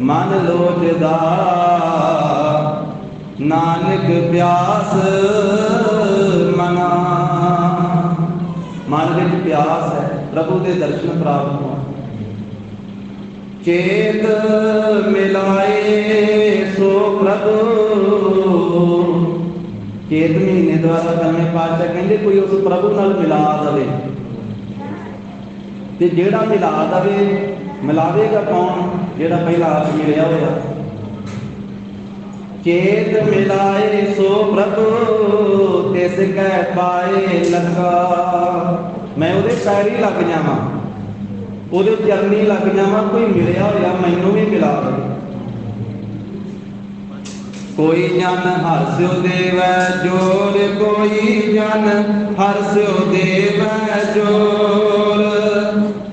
मन लोचदा नानक प्यास मना। मन में प्यास है प्रभु के दर्शन प्राप्त हो। चेत मिलाए सो प्रभु। चेत महीने द्वारा करने पातशाह कहते कोई उस प्रभु नाल मिला दे, ते जेड़ा मिला दे मिलावेगा कौन? जेड़ा पहला आप मिलिया होया। चेत मिलाए सो प्रभु तिस कै पाए लगा। मैं उहदे पैरी लग जावां, उहदे चरनी लग जावां, कोई मिलिया होया मैनू भी मिला दे। कोई जन हरस्यो देवै जोर, कोई जन हरस्यो देवै जोर,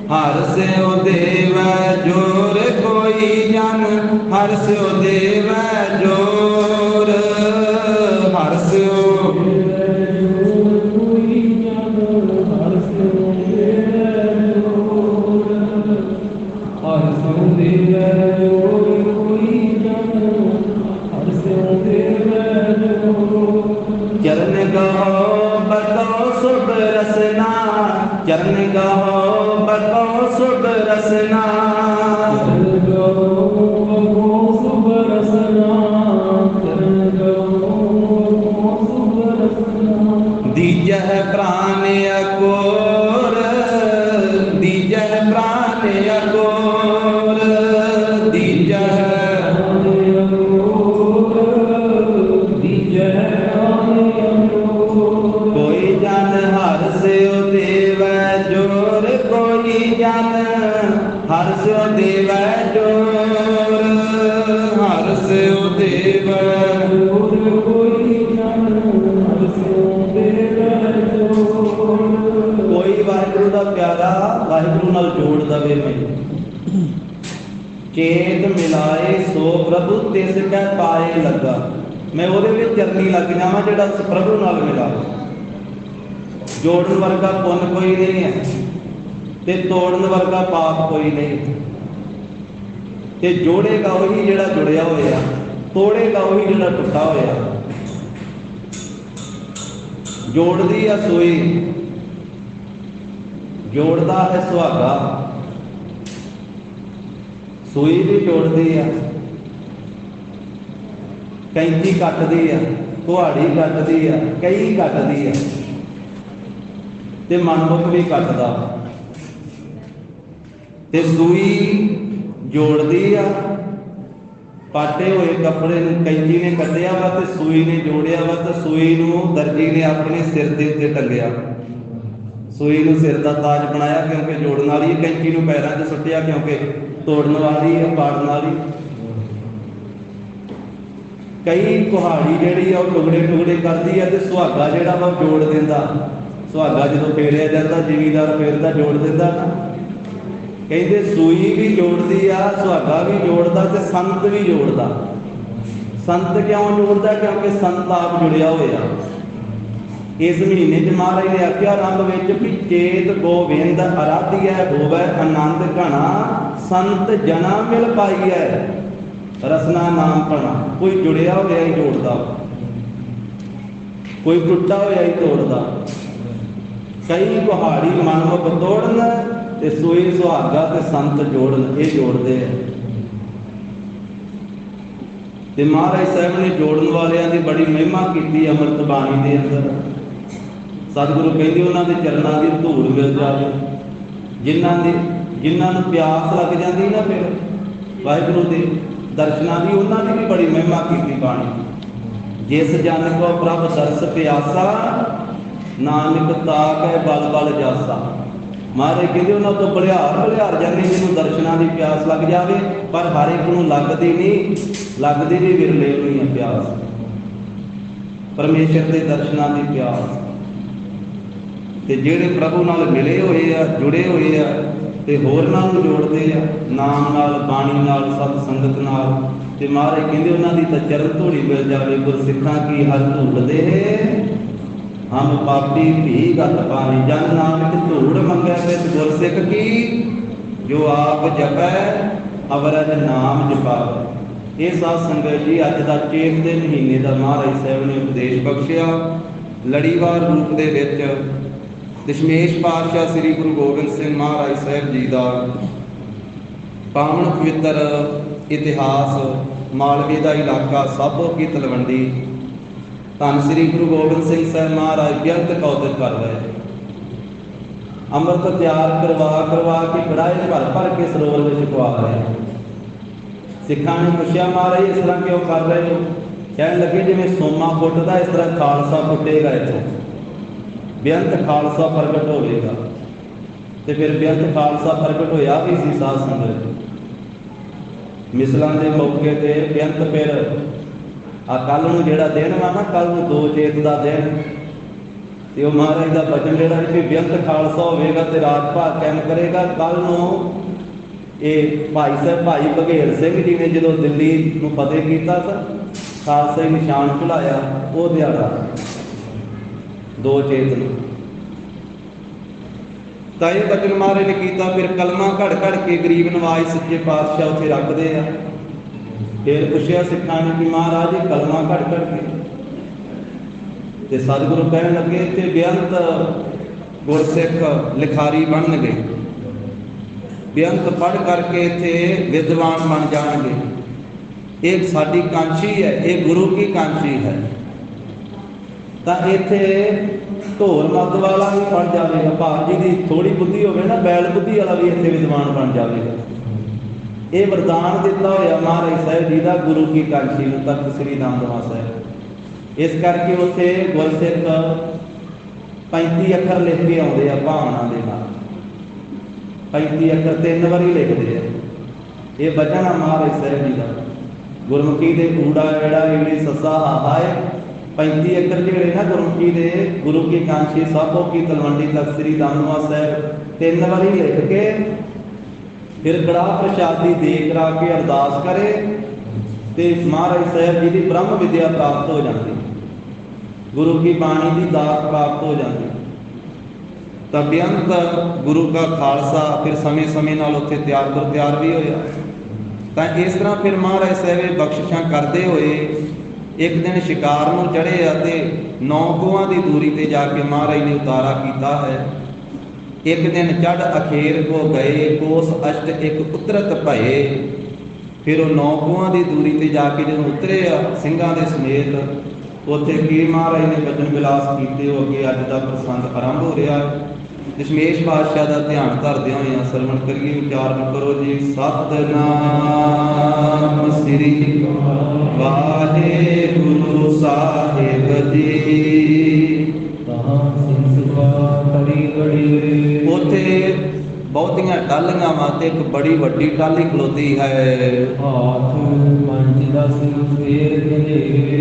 हरस्यो देवै जोर, कोई जन हरस्यो देवै जोर, हरस्यो चरण गाहो बतो सुख रसना, चरण गाहो बतो सुख रसना, चरण गाहो सुख रसना, चरण गाहो सुख रसना। दीजह प्राण अकोर, दीजह प्राण अकोर, दीजह हरस्यो देवै जोर, हरस्यो देवै जोर, कोई जन हरस्यो देवै जोर। कोई वाहिगुरू दा प्यारा वाहिगुरू नाल जोड़ दवे मैं। चेत मिलाए सो प्रभु तिस कै पाए लगा। मैं उहदे विच चरनी लग जावां जिहड़ा प्रभु नाल मिला। जोड़न वर्गा पुण्य कोई नहीं है ते तोड़न वर्गा पाप कोई नहीं। ते जोड़ेगा वही जिहड़ा जुड़िया होया, तोड़ेगा वही जिहड़ा टुटा होया। जोड़दी है सोई, जोड़दा है सुहागा। ਸੂਈ ਵੀ ਜੋੜਦੀ ਆ, ਕੈਂਚੀ ਕੱਟਦੀ ਆ, ਕੁਹਾੜੀ ਕੱਟਦੀ ਆ, ਕਈ ਕੱਟਦੀ ਆ, ਤੇ ਮਨਮੁਖ ਵੀ ਕੱਟਦਾ। ਤੇ ਸੂਈ ਜੋੜਦੀ ਆ, ਪਾਟੇ ਹੋਏ ਕੱਪੜੇ ਨੂੰ ਕੈਂਚੀ ਨੇ ਕੱਟਿਆ ਵਾ ਤੇ ਸੂਈ ਨੇ ਜੋੜਿਆ ਵਾ, ਤੇ ਸੂਈ ਨੂੰ ਦਰਜੀ ਨੇ ਆਪਣੇ ਸਿਰ ਦੇ ਉੱਤੇ ਟੰਗਿਆ। ਸੂਈ ਨੂੰ ਸਿਰ ਦਾ ਤਾਜ ਬਣਾਇਆ ਕਿਉਂਕਿ ਜੋੜਨ ਵਾਲੀ, ਕੈਂਚੀ ਨੂੰ ਪੈਰਾਂ 'ਚ ਸੁੱਟਿਆ ਕਿਉਂਕਿ ਤੋੜਨ ਵਾਲੀ ਆ, ਪਾੜਨ ਵਾਲੀ। ਕਈ ਕੁਹਾੜੀ ਜਿਹੜੀ ਆ ਉਹ ਟੁਕੜੇ ਟੁਕੜੇ ਕਰਦੀ ਆ, ਤੇ ਸੁਹਾਗਾ ਜਿਹੜਾ ਵਾ ਜੋੜ ਦਿੰਦਾ। ਸੁਹਾਗਾ ਜਦੋਂ ਫੇਰਿਆ ਜਾਂਦਾ, ਜ਼ਿਮੀਦਾਰ ਫੇਰਦਾ, ਜੋੜ ਦਿੰਦਾ ਨਾ। ਕਹਿੰਦੇ ਸੂਈ ਵੀ ਜੋੜਦੀ ਆ, ਸੁਹਾਗਾ ਵੀ ਜੋੜਦਾ, ਤੇ ਸੰਤ ਵੀ ਜੋੜਦਾ। ਸੰਤ ਕਿਉਂ ਜੋੜਦਾ? ਕਿਉਂਕਿ ਸੰਤ ਆਪ ਜੁੜਿਆ ਹੋਇਆ। ਇਸ ਮਹੀਨੇ 'ਚ ਮਹਾਰਾਜ ਨੇ ਆਖਿਆ ਰੰਗ ਵਿੱਚ ਵੀ ਚੇਤ ਗੋਬਿੰਦ ਅਰਾਧਿਆ ਹੋਵੇ ਆਨੰਦ ਘਣਾ, ਸੰਤ ਜਨਾ ਮਿਲ ਪਾਈਐ ਰਸਨਾ ਨਾਮ ਪਣਾ। ਕੋਈ ਜੁੜਿਆ ਹੋਇਆ ਹੀ ਜੋੜਦਾ, ਕੋਈ ਟੁੱਟਾ ਹੋਇਆ ਹੀ ਤੋੜਦਾ। ਕਈ ਕੁਹਾੜੀ ਮਨਮੁਖ ਤੋੜਨ, ਤੇ ਸੂਈ ਸੁਹਾਗਾ ਤੇ ਸੰਤ ਜੋੜਨ, ਇਹ ਜੋੜਦੇ ਆ। ਤੇ ਮਹਾਰਾਜ ਸਾਹਿਬ ਨੇ ਜੋੜਨ ਵਾਲਿਆਂ ਦੀ ਬੜੀ ਮਹਿਮਾ ਕੀਤੀ ਅੰਮ੍ਰਿਤ ਬਾਣੀ ਦੇ ਅੰਦਰ। ਸਤਿਗੁਰੂ ਕਹਿੰਦੇ ਉਹਨਾਂ ਦੇ ਚਰਨਾਂ ਦੀ ਧੂੜ ਮਿਲ ਜਾਵੇ। ਜਿਨ੍ਹਾਂ ਨੂੰ ਪਿਆਸ ਲੱਗ ਜਾਂਦੀ ਨਾ ਫਿਰ ਵਾਹਿਗੁਰੂ ਦੇ ਦਰਸ਼ਨਾਂ ਦੀ, ਉਹਨਾਂ ਦੀ ਵੀ ਬੜੀ ਮਹਿਮਾ ਕੀਤੀ ਬਾਣੀ। ਜਿਸ ਜਨ ਕੋ ਪ੍ਰਭ ਦਰਸ ਪਿਆਸਾ, ਨਾਨਕ ਤਾਕੈ ਬਲ ਬਲ ਜਾਸਾ। ਮਹਾਰਾਜ ਕਹਿੰਦੇ ਉਹਨਾਂ ਤੋਂ ਬਲਿਹਾਰ ਜਾਂਦੇ ਜਿਹਨੂੰ ਦਰਸ਼ਨਾਂ ਦੀ ਪਿਆਸ ਲੱਗ ਜਾਵੇ, ਪਰ ਹਰ ਇੱਕ ਨੂੰ ਲੱਗਦੀ ਨਹੀਂ, ਲੱਗਦੀ ਵੀ ਵਿਰਲੇ ਨੂੰ ਹੀ ਪਿਆਸ, ਪਰਮੇਸ਼ਰ ਦੇ ਦਰਸ਼ਨਾਂ ਦੀ ਪਿਆਸ। ਤੇ ਜਿਹੜੇ ਪ੍ਰਭੂ ਨਾਲ ਮਿਲੇ ਹੋਏ ਆ, ਜੁੜੇ ਹੋਏ ਆ, ਤੇ ਹੋਰਨਾਂ ਨੂੰ ਜੋੜਦੇ ਆ ਨਾਮ ਨਾਲ, ਬਾਣੀ ਨਾਲ, ਸਤ ਸੰਗਤ ਨਾਲ। ਤੇ ਮਹਾਰਾਜ ਕਹਿੰਦੇ ਉਹਨਾਂ ਦੀ ਤਾਂ ਚਰਨ ਧੂੜੀ ਮਿਲ ਜਾਵੇ। ਗੁਰਸਿੱਖਾਂ ਕੀ ਹਰ ਧੂੜਦੇ ਹਮ ਪਾਪੀ ਵੀ ਗਤ ਪਾਵੀ, ਜਨ ਨਾਨਕ ਧੂੜ ਮੰਗੈ ਵਿੱਚ ਗੁਰਸਿੱਖ ਕੀ, ਜੋ ਆਪ ਜਪੈ ਅਵਰਜ ਨਾਮ ਜਪਾਵੈ। ਇਹ ਸਾਧ ਸੰਗਤ ਜੀ ਅੱਜ ਦਾ ਚੇਤ ਦੇ ਮਹੀਨੇ ਦਾ ਮਹਾਰਾਜ ਸਾਹਿਬ ਨੇ ਉਪਦੇਸ਼ ਬਖਸ਼ਿਆ। ਲੜੀਵਾਰ ਰੂਪ ਦੇ ਵਿੱਚ ਦਸ਼ਮੇਸ਼ ਪਾਤਸ਼ਾਹ ਸ੍ਰੀ ਗੁਰੂ ਗੋਬਿੰਦ ਸਿੰਘ ਮਹਾਰਾਜ ਸਾਹਿਬ ਜੀ ਦਾ ਪਾਵਨ ਪਵਿੱਤਰ ਇਤਿਹਾਸ, ਮਾਲਵੇ ਦਾ ਇਲਾਕਾ, ਸਾਬੋ ਕੀ ਤਲਵੰਡੀ, ਧੰਨ ਸ੍ਰੀ ਗੁਰੂ ਗੋਬਿੰਦ ਸਿੰਘ ਸਾਹਿਬ ਮਹਾਰਾਜ ਬੇਅੰਤ ਕੌਤਕ ਕਰ ਰਹੇ। ਅੰਮ੍ਰਿਤ ਤਿਆਰ ਕਰਵਾ ਕੇ ਕੜਾਏ ਭਰ ਕੇ ਸਰੋਵਰ ਵਿੱਚ ਪਵਾ ਰਹੇ। ਸਿੱਖਾਂ ਨੇ ਪੁੱਛਿਆ ਮਹਾਰਾਜ ਇਸ ਤਰ੍ਹਾਂ ਕਿਉਂ ਕਰ ਰਹੇ ਹੋ? ਕਹਿਣ ਲੱਗੇ ਜਿਵੇਂ ਸੋਮਾ ਫੁੱਟਦਾ ਇਸ ਤਰ੍ਹਾਂ ਖਾਲਸਾ ਫੁੱਟੇਗਾ, ਇੱਥੋਂ ਬੇਅੰਤ ਖਾਲਸਾ ਪ੍ਰਗਟ ਹੋਵੇਗਾ। ਤੇ ਫਿਰ ਬੇਅੰਤ ਖਾਲਸਾ ਪ੍ਰਗਟ ਹੋਇਆ ਵੀ ਸੀ ਸਾਧ ਸੰਗਤ। ਮਿਸਲਾਂ ਦੇ ਮੌਕੇ ਤੇ ਬੇਅੰਤ ਫਿਰ ਆ ਕੱਲ ਨੂੰ ਜਿਹੜਾ ਦਿਨ ਵਾ ਨਾ, ਕੱਲ ਨੂੰ 2 ਚੇਤ ਦਾ ਦਿਨ, ਤੇ ਉਹ ਮਹਾਰਾਜ ਦਾ ਬਚਨ ਜਿਹੜਾ ਕਿ ਬੇਅੰਤ ਖਾਲਸਾ ਹੋਵੇਗਾ ਤੇ ਰਾਜ ਭਾਗ ਕਾਇਮ ਕਰੇਗਾ। ਕੱਲ ਨੂੰ ਇਹ ਭਾਈ ਸਾਹਿਬ ਭਾਈ ਬਘੇਲ ਸਿੰਘ ਜੀ ਨੇ ਜਦੋਂ ਦਿੱਲੀ ਨੂੰ ਫਤਿਹ ਕੀਤਾ ਸੀ, ਖਾਲਸੇ ਨਿਸ਼ਾਨ ਝੁਲਾਇਆ, ਉਹ ਦਿਹਾੜਾ 2 ਚੇਤ ਨੂੰ। ਤਾਂ ਇਹ ਬਚਨ ਮਹਾਰਾਜ ਨੇ ਕੀਤਾ। ਫਿਰ ਕਲਮਾਂ ਘੜ ਕੇ ਗਰੀਬ ਨਵਾਜ਼ ਸੱਚੇ ਪਾਤਸ਼ਾਹ ਉੱਥੇ ਰੱਖਦੇ ਆ। ਫਿਰ ਪੁੱਛਿਆ ਸਿੱਖਾਂ ਨੇ ਕਿ ਮਹਾਰਾਜ ਇਹ ਕਲਮਾਂ ਘੜ ਕੇ, ਤੇ ਸਤਿਗੁਰੂ ਕਹਿਣ ਲੱਗੇ ਇੱਥੇ ਬੇਅੰਤ ਗੁਰਸਿੱਖ ਲਿਖਾਰੀ ਬਣਨਗੇ, ਬੇਅੰਤ ਪੜ੍ਹ ਕਰਕੇ ਇੱਥੇ ਵਿਦਵਾਨ ਬਣ ਜਾਣਗੇ। ਇਹ ਸਾਡੀ ਕਾਂਸ਼ੀ ਹੈ, ਇਹ ਗੁਰੂ ਕੀ ਕਾਂਸ਼ੀ ਹੈ। ਤਾਂ ਇੱਥੇ ਢੋਲ ਮੱਦ ਵਾਲਾ ਵੀ ਬਣ ਜਾਵੇਗਾ, ਭਾਵ ਜੀ ਦੀ ਥੋੜੀ ਬੁੱਧੀ ਹੋਵੇ ਨਾ, ਬੈਲ ਬੁੱਧੀ ਵਾਲਾ ਵੀ ਇੱਥੇ ਵਿਦਵਾਨ ਬਣ ਜਾਵੇਗਾ। ਇਹ ਵਰਦਾਨ ਦਿੱਤਾ ਹੋਇਆ ਮਹਾਰਾਜ ਸਾਹਿਬ ਜੀ ਦਾ ਗੁਰੂ ਕੀ ਕਾਂਸ਼ੀ ਨੂੰ, ਤਖਤ ਸ੍ਰੀ ਦਮਦਮਾ ਸਾਹਿਬ। ਇਸ ਕਰਕੇ ਉੱਥੇ ਗੁਰਸਿੱਖ 35 ਅੱਖਰ ਲਿਖ ਕੇ ਆਉਂਦੇ ਆ ਭਾਵਨਾ ਦੇ ਨਾਲ। 35 ਅੱਖਰ 3 ਵਾਰੀ ਲਿਖਦੇ ਆ। ਇਹ ਬਚਨ ਆ ਮਹਾਰਾਜ ਸਾਹਿਬ ਜੀ ਦਾ। ਗੁਰਮੁਖੀ ਦੇ ਊੜਾ ਐੜਾ ਈੜੀ ਸੱਸਾ ਹਾਹਾ ਹੈ। 35 ਅੱਖਰ ਜਿਹੜੇ ਨਾ ਗੁਰਮੁਖੀ ਦੇ, ਗੁਰੂ ਕੀ ਕਾਂਸ਼ੀ ਸਾਬੋ ਕੀ ਤਲਵੰਡੀ ਤਖਤ ਸ੍ਰੀ ਦਮਦਮਾ ਸਾਹਿਬ 3 ਵਾਰੀ ਲਿਖ ਕੇ ਫਿਰ ਕੜਾਹ ਪ੍ਰਸ਼ਾਦੀ ਦੇ ਕਰਾ ਕੇ ਅਰਦਾਸ ਕਰੇ ਤੇ ਮਹਾਰਾਜ ਸਾਹਿਬ ਜੀ ਦੀ ਬ੍ਰਹਮ ਵਿਦਿਆ ਪ੍ਰਾਪਤ ਹੋ ਜਾਂਦੀ, ਗੁਰੂ ਕੀ ਬਾਣੀ ਦੀ ਦਾਤ ਪ੍ਰਾਪਤ ਹੋ ਜਾਂਦੀ। ਤਾਂ ਬੇਅੰਤ ਗੁਰੂ ਦਾ ਖਾਲਸਾ ਫਿਰ ਸਮੇਂ ਨਾਲ ਉੱਥੇ ਤਿਆਰ ਵੀ ਹੋਇਆ। ਤਾਂ ਇਸ ਤਰ੍ਹਾਂ ਫਿਰ ਮਹਾਰਾਜ ਸਾਹਿਬ ਬਖਸ਼ਿਸ਼ਾਂ ਕਰਦੇ ਹੋਏ ਇੱਕ ਦਿਨ ਸ਼ਿਕਾਰ ਨੂੰ ਚੜ੍ਹੇ ਅਤੇ 9 ਕੋਹਾਂ ਦੀ ਦੂਰੀ ਤੇ ਜਾ ਕੇ ਮਹਾਰਾਜ ਨੇ ਉਤਾਰਾ ਕੀਤਾ ਹੈ। ਇੱਕ ਦਿਨ ਚੜ੍ਹ ਅਖੇਰ ਕੋ ਗਏ, ਕੋਸ ਅਸ਼ਟ ਇੱਕ ਉਤਰਤ ਭਏ, ਫਿਰ ਉਹ 9 ਕੋਹਾਂ ਦੀ ਦੂਰੀ ਤੇ ਜਾ ਕੇ ਜਦੋਂ ਉਤਰੇ ਆ ਸਿੰਘਾਂ ਦੇ ਸਮੇਤ, ਉੱਥੇ ਕੀ ਮਹਾਰਾਜ ਨੇ ਬਚਨ ਵਿਲਾਸ ਕੀਤੇ। ਉਹ ਅੱਗੇ ਅੱਜ ਦਾ ਪ੍ਰਸੰਗ ਆਰੰਭ ਹੋ ਰਿਹਾ। ਦਸ਼ਮੇਸ਼ ਪਾਤਸ਼ਾਹ ਦਾ ਧਿਆਨ ਧਰਦਿਆਂ ਹੋਇਆਂ ਸਰਵਣ ਕਰੀਏ, ਉਚਾਰਨ ਕਰੋ ਜੀ। ਸਤਿਨਾਮ ਸ੍ਰੀ ਵਾਹਿਗੁਰੂ ਸਾਹਿਬ ਜੀ। ਉੱਥੇ ਬਹੁਤੀਆਂ ਟਾਹਲੀਆਂ ਵਾਂ ਤੇ ਇੱਕ ਬੜੀ ਵੱਡੀ ਟਾਹਲੀ ਖਲੋਤੀ ਹੈ।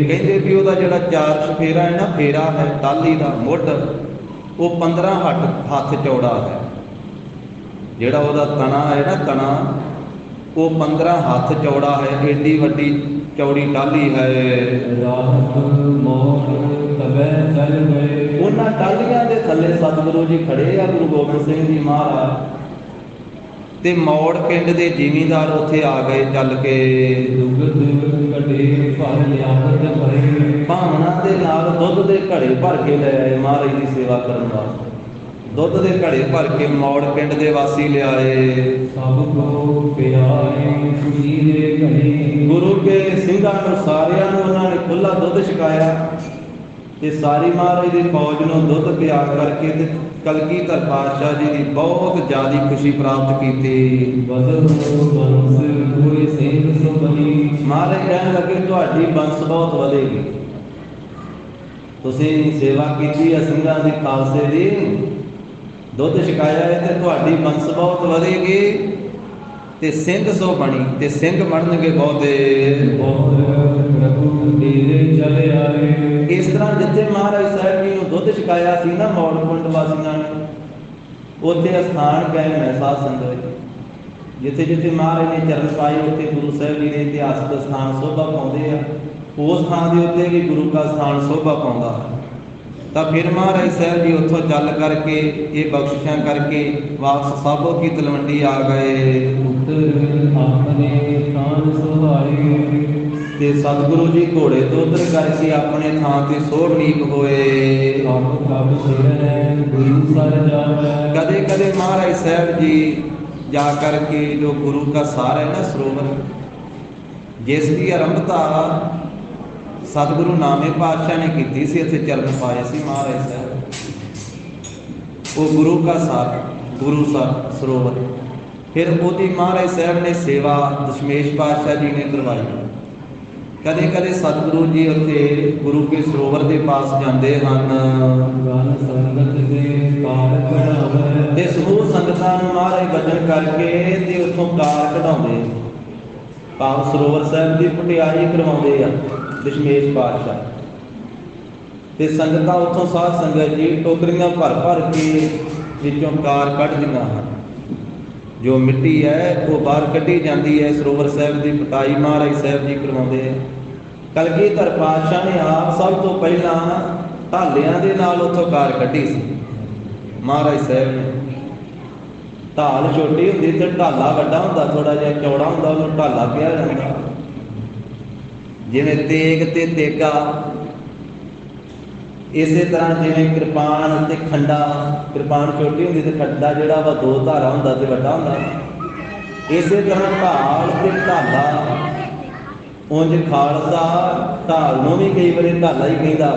ਕਹਿੰਦੇ ਵੀ ਉਹਦਾ ਜਿਹੜਾ 4 ਚੁਫੇਰਾ ਹੈ ਨਾ, ਫੇਰਾ ਹੈ ਟਾਹਲੀ ਦਾ ਮੁੱਢ, ਉਹ 15 ਹੱਥ ਚੌੜਾ ਹੈ। ਜਿਹੜਾ ਉਹਦਾ ਤਣਾ ਹੈ ਨਾ, ਤਣਾ ਉਹ 15 ਹੱਥ ਚੌੜਾ ਹੈ। ਏਡੀ ਵੱਡੀ ਚੌੜੀ ਟਾਹਲੀ ਹੈ। ਉਹਨਾਂ ਟਾਹਲੀਆਂ ਦੇ ਥੱਲੇ ਸਤਿਗੁਰੂ ਜੀ ਖੜੇ ਆ, ਗੁਰੂ ਗੋਬਿੰਦ ਸਿੰਘ ਜੀ ਮਹਾਰਾਜ। ਤੇ ਮੌੜ ਪਿੰਡ ਦੇ ਜ਼ਿਮੀਂਦਾਰ ਉੱਥੇ ਆ ਗਏ ਚੱਲ ਕੇ। ਭਾਵਨਾ ਦੇ ਨਾਲ ਦੁੱਧ ਦੇ ਘੜੇ ਭਰ ਕੇ ਲੈ ਆਏ ਮਹਾਰਾਜ ਦੀ ਸੇਵਾ ਕਰਨ ਵਾਸਤੇ। ਦੁੱਧ ਦੇ ਘੜੇ ਭਰ ਕੇ ਮੌੜ ਪਿੰਡ ਦੇ ਵਾਸੀ ਲਿਆਏ। ਗੁਰੂ ਕੇ ਸਿੰਘਾਂ ਨੂੰ ਸਾਰਿਆਂ ਨੂੰ ਉਹਨਾਂ ਨੇ ਖੁੱਲਾ ਦੁੱਧ ਛਕਾਇਆ ਤੇ ਸਾਰੀ ਮਹਾਰਾਜ ਦੀ ਫੌਜ ਨੂੰ ਦੁੱਧ ਪਿਆ ਕਰਕੇ ਤੇ ਕਲਗੀਧਰ ਪਾਤਸ਼ਾਹ ਜੀ ਦੀ ਬਹੁਤ ਜ਼ਿਆਦਾ ਖੁਸ਼ੀ ਪ੍ਰਾਪਤ ਕੀਤੀ। ਮਹਾਰਾਜ ਕਹਿਣ ਲੱਗੇ ਤੁਹਾਡੀ ਬੰਸ ਬਹੁਤ ਵਧੇਗੀ। ਤੁਸੀਂ ਸੇਵਾ ਕੀਤੀ ਹੈ ਸਿੰਘਾਂ ਦੀ, ਖਾਲਸੇ ਦੀ, ਦੁੱਧ ਛਕਾਇਆ ਹੈ ਤੇ ਤੁਹਾਡੀ ਬੰਸ ਬਹੁਤ ਵਧੇਗੀ ਤੇ ਸਿੰਘ ਸੋ ਬਣੀ ਤੇ ਸਿੰਘ ਬਣਨਗੇ ਬਹੁਤੇ। ਇਸ ਤਰ੍ਹਾਂ ਜਿੱਥੇ ਮਹਾਰਾਜ ਸਾਹਿਬ ਜੀ ਨੂੰ ਦੁੱਧ ਛਕਾਇਆ ਸੀ ਨਾ ਮੌੜ ਪਿੰਡ ਵਾਸੀਆਂ ਨੇ, ਉੱਥੇ ਅਸਥਾਨ ਕਾਇਮ ਹੈ ਸਾਧ ਸੰਗਤ। ਜਿੱਥੇ ਜਿੱਥੇ ਮਹਾਰਾਜ ਨੇ ਚਰਨ ਪਾਏ ਉੱਥੇ ਗੁਰੂ ਸਾਹਿਬ ਜੀ ਦੇ ਇਤਿਹਾਸਕ ਸਥਾਨ ਸੋਭਾ ਪਾਉਂਦੇ ਆ। ਉਸ ਥਾਂ ਦੇ ਉੱਤੇ ਵੀ ਗੁਰੂ ਦਾ ਸਥਾਨ ਸੋਭਾ ਪਾਉਂਦਾ ਹੈ। ਤਾਂ ਫਿਰ ਮਹਾਰਾਜ ਸਾਹਿਬ ਜੀ ਉੱਥੋਂ ਚੱਲ ਕਰਕੇ ਇਹ ਬਖਸ਼ਿਸ਼ਾਂ ਕਰਕੇ ਵਾਪਸ ਸਾਬੋ ਕੀ ਤਲਵੰਡੀ ਆ ਗਏ ਤੇ ਸਤਿਗੁਰੂ ਜੀ ਘੋੜੇ ਤੋਂ ਉਤਰ ਕਰਕੇ ਆਪਣੇ ਥਾਂ ਤੇ ਸੋਹਣੀਕ ਹੋਏ। ਕਦੇ ਕਦੇ ਮਹਾਰਾਜ ਸਾਹਿਬ ਜੀ ਜਾ ਕਰਕੇ ਜੋ ਗੁਰੂ ਦਾ ਸਾਰ ਹੈ ਨਾ ਸਰੋਵਰ, ਜਿਸ ਦੀ ਆਰੰਭਤਾ ਸਤਿਗੁਰੂ ਨਾਮੇ ਪਾਤਸ਼ਾਹ ਨੇ ਕੀਤੀ ਸੀ, ਇੱਥੇ ਚਰਨ ਪਾਏ ਸੀ ਮਹਾਰਾਜ ਸਾਹਿਬ। ਉਹ ਗੁਰੂ ਦਾ ਸਾਰ, ਗੁਰੂ ਸਰੋਵਰ। ਫਿਰ ਉਹਦੀ ਮਹਾਰਾਜ ਸਾਹਿਬ ਨੇ ਸੇਵਾ ਦਸ਼ਮੇਸ਼ ਪਾਤਸ਼ਾਹ ਜੀ ਨੇ ਕਰਵਾਈ। ਕਦੇ ਕਦੇ ਸਤਿਗੁਰੂ ਜੀ ਉੱਥੇ ਗੁਰੂ ਕੇ ਸਰੋਵਰ ਦੇ ਪਾਸ ਜਾਂਦੇ ਹਨ ਤੇ ਸਮੂਹ ਸੰਗਤਾਂ ਨੂੰ ਮਹਾਰਾਜ ਬਚਨ ਕਰਕੇ ਤੇ ਉੱਥੋਂ ਕਾਰ ਕਢਾਉਂਦੇ, ਭਾਵ ਸਰੋਵਰ ਸਾਹਿਬ ਦੀ ਪਟਿਆਈ ਕਰਵਾਉਂਦੇ ਆ ਦਸ਼ਮੇਸ਼ ਪਾਤਸ਼ਾਹ। ਤੇ ਸੰਗਤਾਂ ਉੱਥੋਂ ਸਾਧ ਸੰਗਤ ਜੀ ਟੋਕਰੀਆਂ ਭਰ ਭਰ ਕੇ ਵਿੱਚੋਂ ਕਾਰ ਕੱਢਦੀਆਂ ਹਨ। ਜੋ ਮਿੱਟੀ ਹੈ ਉਹ ਬਾਹਰ ਕੱਢੀ ਜਾਂਦੀ ਹੈ। ਸਰੋਵਰ ਸਾਹਿਬ ਦੀ ਪਟਾਈ ਮਹਾਰਾਜ ਸਾਹਿਬ ਜੀ ਕਰਵਾਉਂਦੇ ਆ। ਕਲਗੀਧਰ ਪਾਤਸ਼ਾਹ ਨੇ ਆਪ ਸਭ ਤੋਂ ਪਹਿਲਾਂ ਢਾਲਿਆਂ ਦੇ ਨਾਲ ਉੱਥੋਂ ਕਾਰ ਕੱਢੀ ਸੀ ਮਹਾਰਾਜ ਸਾਹਿਬ ਨੇ। ਢਾਲ ਛੋਟੀ ਹੁੰਦੀ ਤੇ ਢਾਲਾ ਵੱਡਾ ਹੁੰਦਾ, ਥੋੜਾ ਜਿਹਾ ਚੌੜਾ ਹੁੰਦਾ, ਉਹਨੂੰ ਢਾਲਾ ਕਿਹਾ ਜਾਂਦਾ। ਜਿਵੇਂ ਤੇਗ ਤੇ ਤੇਗਾ, ਇਸੇ ਤਰ੍ਹਾਂ ਜਿਵੇਂ ਕਿਰਪਾਨ ਤੇ ਖੰਡਾ, ਕਿਰਪਾਨ ਛੋਟੀ ਹੁੰਦੀ ਤੇ ਖੰਡਾ ਜਿਹੜਾ ਵਾ 2 ਧਾਰਾ ਹੁੰਦਾ ਤੇ ਵੱਡਾ ਹੁੰਦਾ। ਇਸੇ ਤਰ੍ਹਾਂ ਢਾਲ ਤੇ ਢਾਲਾ। ਉਂਝ ਖਾਲਸਾ ਢਾਲ ਨੂੰ ਵੀ ਕਈ ਵਾਰੀ ਢਾਲਾ ਹੀ ਕਹਿੰਦਾ,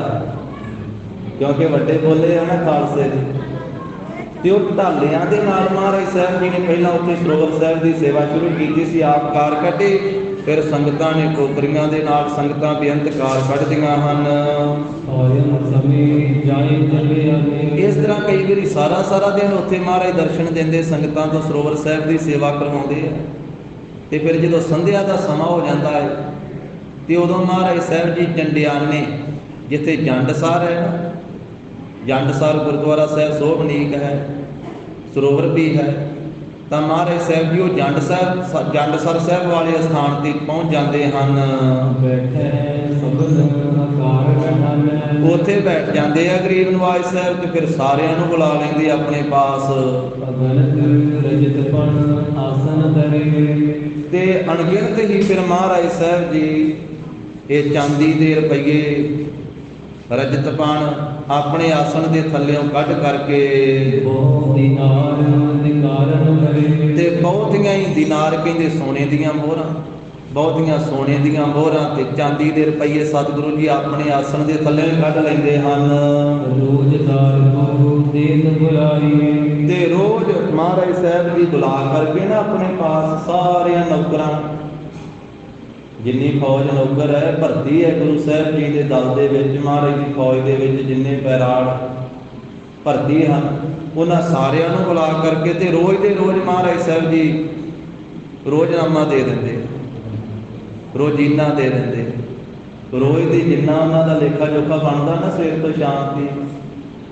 ਕਿਉਂਕਿ ਵੱਡੇ ਬੋਲੇ ਆ ਨਾ ਖਾਲਸੇ ਦੇ। ਤੇ ਉਹ ਢਾਲਿਆਂ ਦੇ ਨਾਲ ਮਹਾਰਾਜ ਸਾਹਿਬ ਜੀ ਨੇ ਪਹਿਲਾਂ ਉੱਥੇ ਸਰੋਵਰ ਸਾਹਿਬ ਦੀ ਸੇਵਾ ਸ਼ੁਰੂ ਕੀਤੀ ਸੀ। ਆਪ ਕਾਰ ਕੱਢੇ, ਫਿਰ ਸੰਗਤਾਂ ਨੇ ਟੋਕਰੀਆਂ ਦੇ ਨਾਲ ਸੰਗਤਾਂ ਬੇਅੰਤ ਕਾਰ ਕੱਢਦੀਆਂ ਹਨ। ਇਸ ਤਰ੍ਹਾਂ ਕਈ ਵਾਰੀ ਸਾਰਾ ਦਿਨ ਉੱਥੇ ਮਹਾਰਾਜ ਦਰਸ਼ਨ ਦਿੰਦੇ, ਸੰਗਤਾਂ ਤੋਂ ਸਰੋਵਰ ਸਾਹਿਬ ਦੀ ਸੇਵਾ ਕਰਵਾਉਂਦੇ ਆ। ਤੇ ਫਿਰ ਜਦੋਂ ਸੰਧਿਆ ਦਾ ਸਮਾਂ ਹੋ ਜਾਂਦਾ ਹੈ ਤੇ ਉਦੋਂ ਮਹਾਰਾਜ ਸਾਹਿਬ ਜੀ ਜੰਡਿਆਨੇ, ਜਿੱਥੇ ਜੰਡਸਰ ਹੈ, ਜੰਡਸਰ ਗੁਰਦੁਆਰਾ ਸਾਹਿਬ ਸੋਭਨੀਕ ਹੈ, ਸਰੋਵਰ ਵੀ ਹੈ, ਤਾਂ ਮਹਾਰਾਜ ਸਾਹਿਬ ਜੀ ਉਹ ਜੰਡਸਰ ਸਾਹਿਬ ਵਾਲੇ ਸਥਾਨ ਤੇ ਪਹੁੰਚ ਜਾਂਦੇ ਹਨ। ਉੱਥੇ ਬੈਠ ਜਾਂਦੇ ਆ ਗਰੀਬ ਨਵਾਜ ਸਾਹਿਬ ਤੇ ਫਿਰ ਸਾਰਿਆਂ ਨੂੰ ਬੁਲਾ ਲੈਂਦੇ ਆਪਣੇ ਪਾਸ। ਤੇ ਅਣਗਿਣਤ ਹੀ ਫਿਰ ਮਹਾਰਾਜ ਸਾਹਿਬ ਜੀ ਇਹ ਚਾਂਦੀ ਦੇ ਰੁਪਈਏ, ਰਜਤ ਪਣ ਆਪਣੇ ਆਸਣ ਦੇ ਥੱਲਿਓਂ ਕੱਢ ਕਰਕੇ ਤੇ ਬਹੁਤੀਆਂ ਹੀ ਦਿਨਾਰ ਕਹਿੰਦੇ ਸੋਨੇ ਦੀਆਂ ਮੋਹਰਾਂ, ਬਹੁਤੀਆਂ ਸੋਨੇ ਦੀਆਂ ਮੋਹਰਾਂ ਤੇ ਚਾਂਦੀ ਦੇ ਰੁਪਈਏ ਸਤਿਗੁਰੂ ਜੀ ਆਪਣੇ ਆਸਣ ਦੇ ਥੱਲੇ ਕੱਢ ਲੈਂਦੇ ਹਨ। ਰੋਜ਼ਦਾਰ ਕੋ ਦੇਨ ਬੁਲਾਈ। ਤੇ ਰੋਜ਼ ਮਹਾਰਾਜ ਸਾਹਿਬ ਜੀ ਬੁਲਾ ਕਰਕੇ ਨਾ ਆਪਣੇ ਪਾਸ ਸਾਰਿਆਂ ਨੌਕਰਾਂ, ਜਿੰਨੀ ਫੌਜ ਨੌਕਰ ਹੈ ਭਰਤੀ ਹੈ ਗੁਰੂ ਸਾਹਿਬ ਜੀ ਦੇ ਦਲ ਦੇ ਵਿੱਚ, ਮਹਾਰਾਜ ਦੀ ਫੌਜ ਦੇ ਵਿੱਚ ਜਿੰਨੇ ਪੈਰਾੜ ਭਰਤੀ ਹਨ, ਉਹਨਾਂ ਸਾਰਿਆਂ ਨੂੰ ਬੁਲਾ ਕਰਕੇ ਤੇ ਰੋਜ਼ ਦੇ ਰੋਜ਼ ਮਹਾਰਾਜ ਸਾਹਿਬ ਜੀ ਰੋਜ਼ਨਾਮਾ ਦੇ ਦਿੰਦੇ, ਰੋਜ਼ੀਨਾ ਦੇ ਦਿੰਦੇ। ਰੋਜ਼ ਦੀ ਜਿੰਨਾ ਉਹਨਾਂ ਦਾ ਲੇਖਾ ਜੋਖਾ ਬਣਦਾ ਨਾ ਸਵੇਰ ਤੋਂ ਸ਼ਾਮ ਦੀ,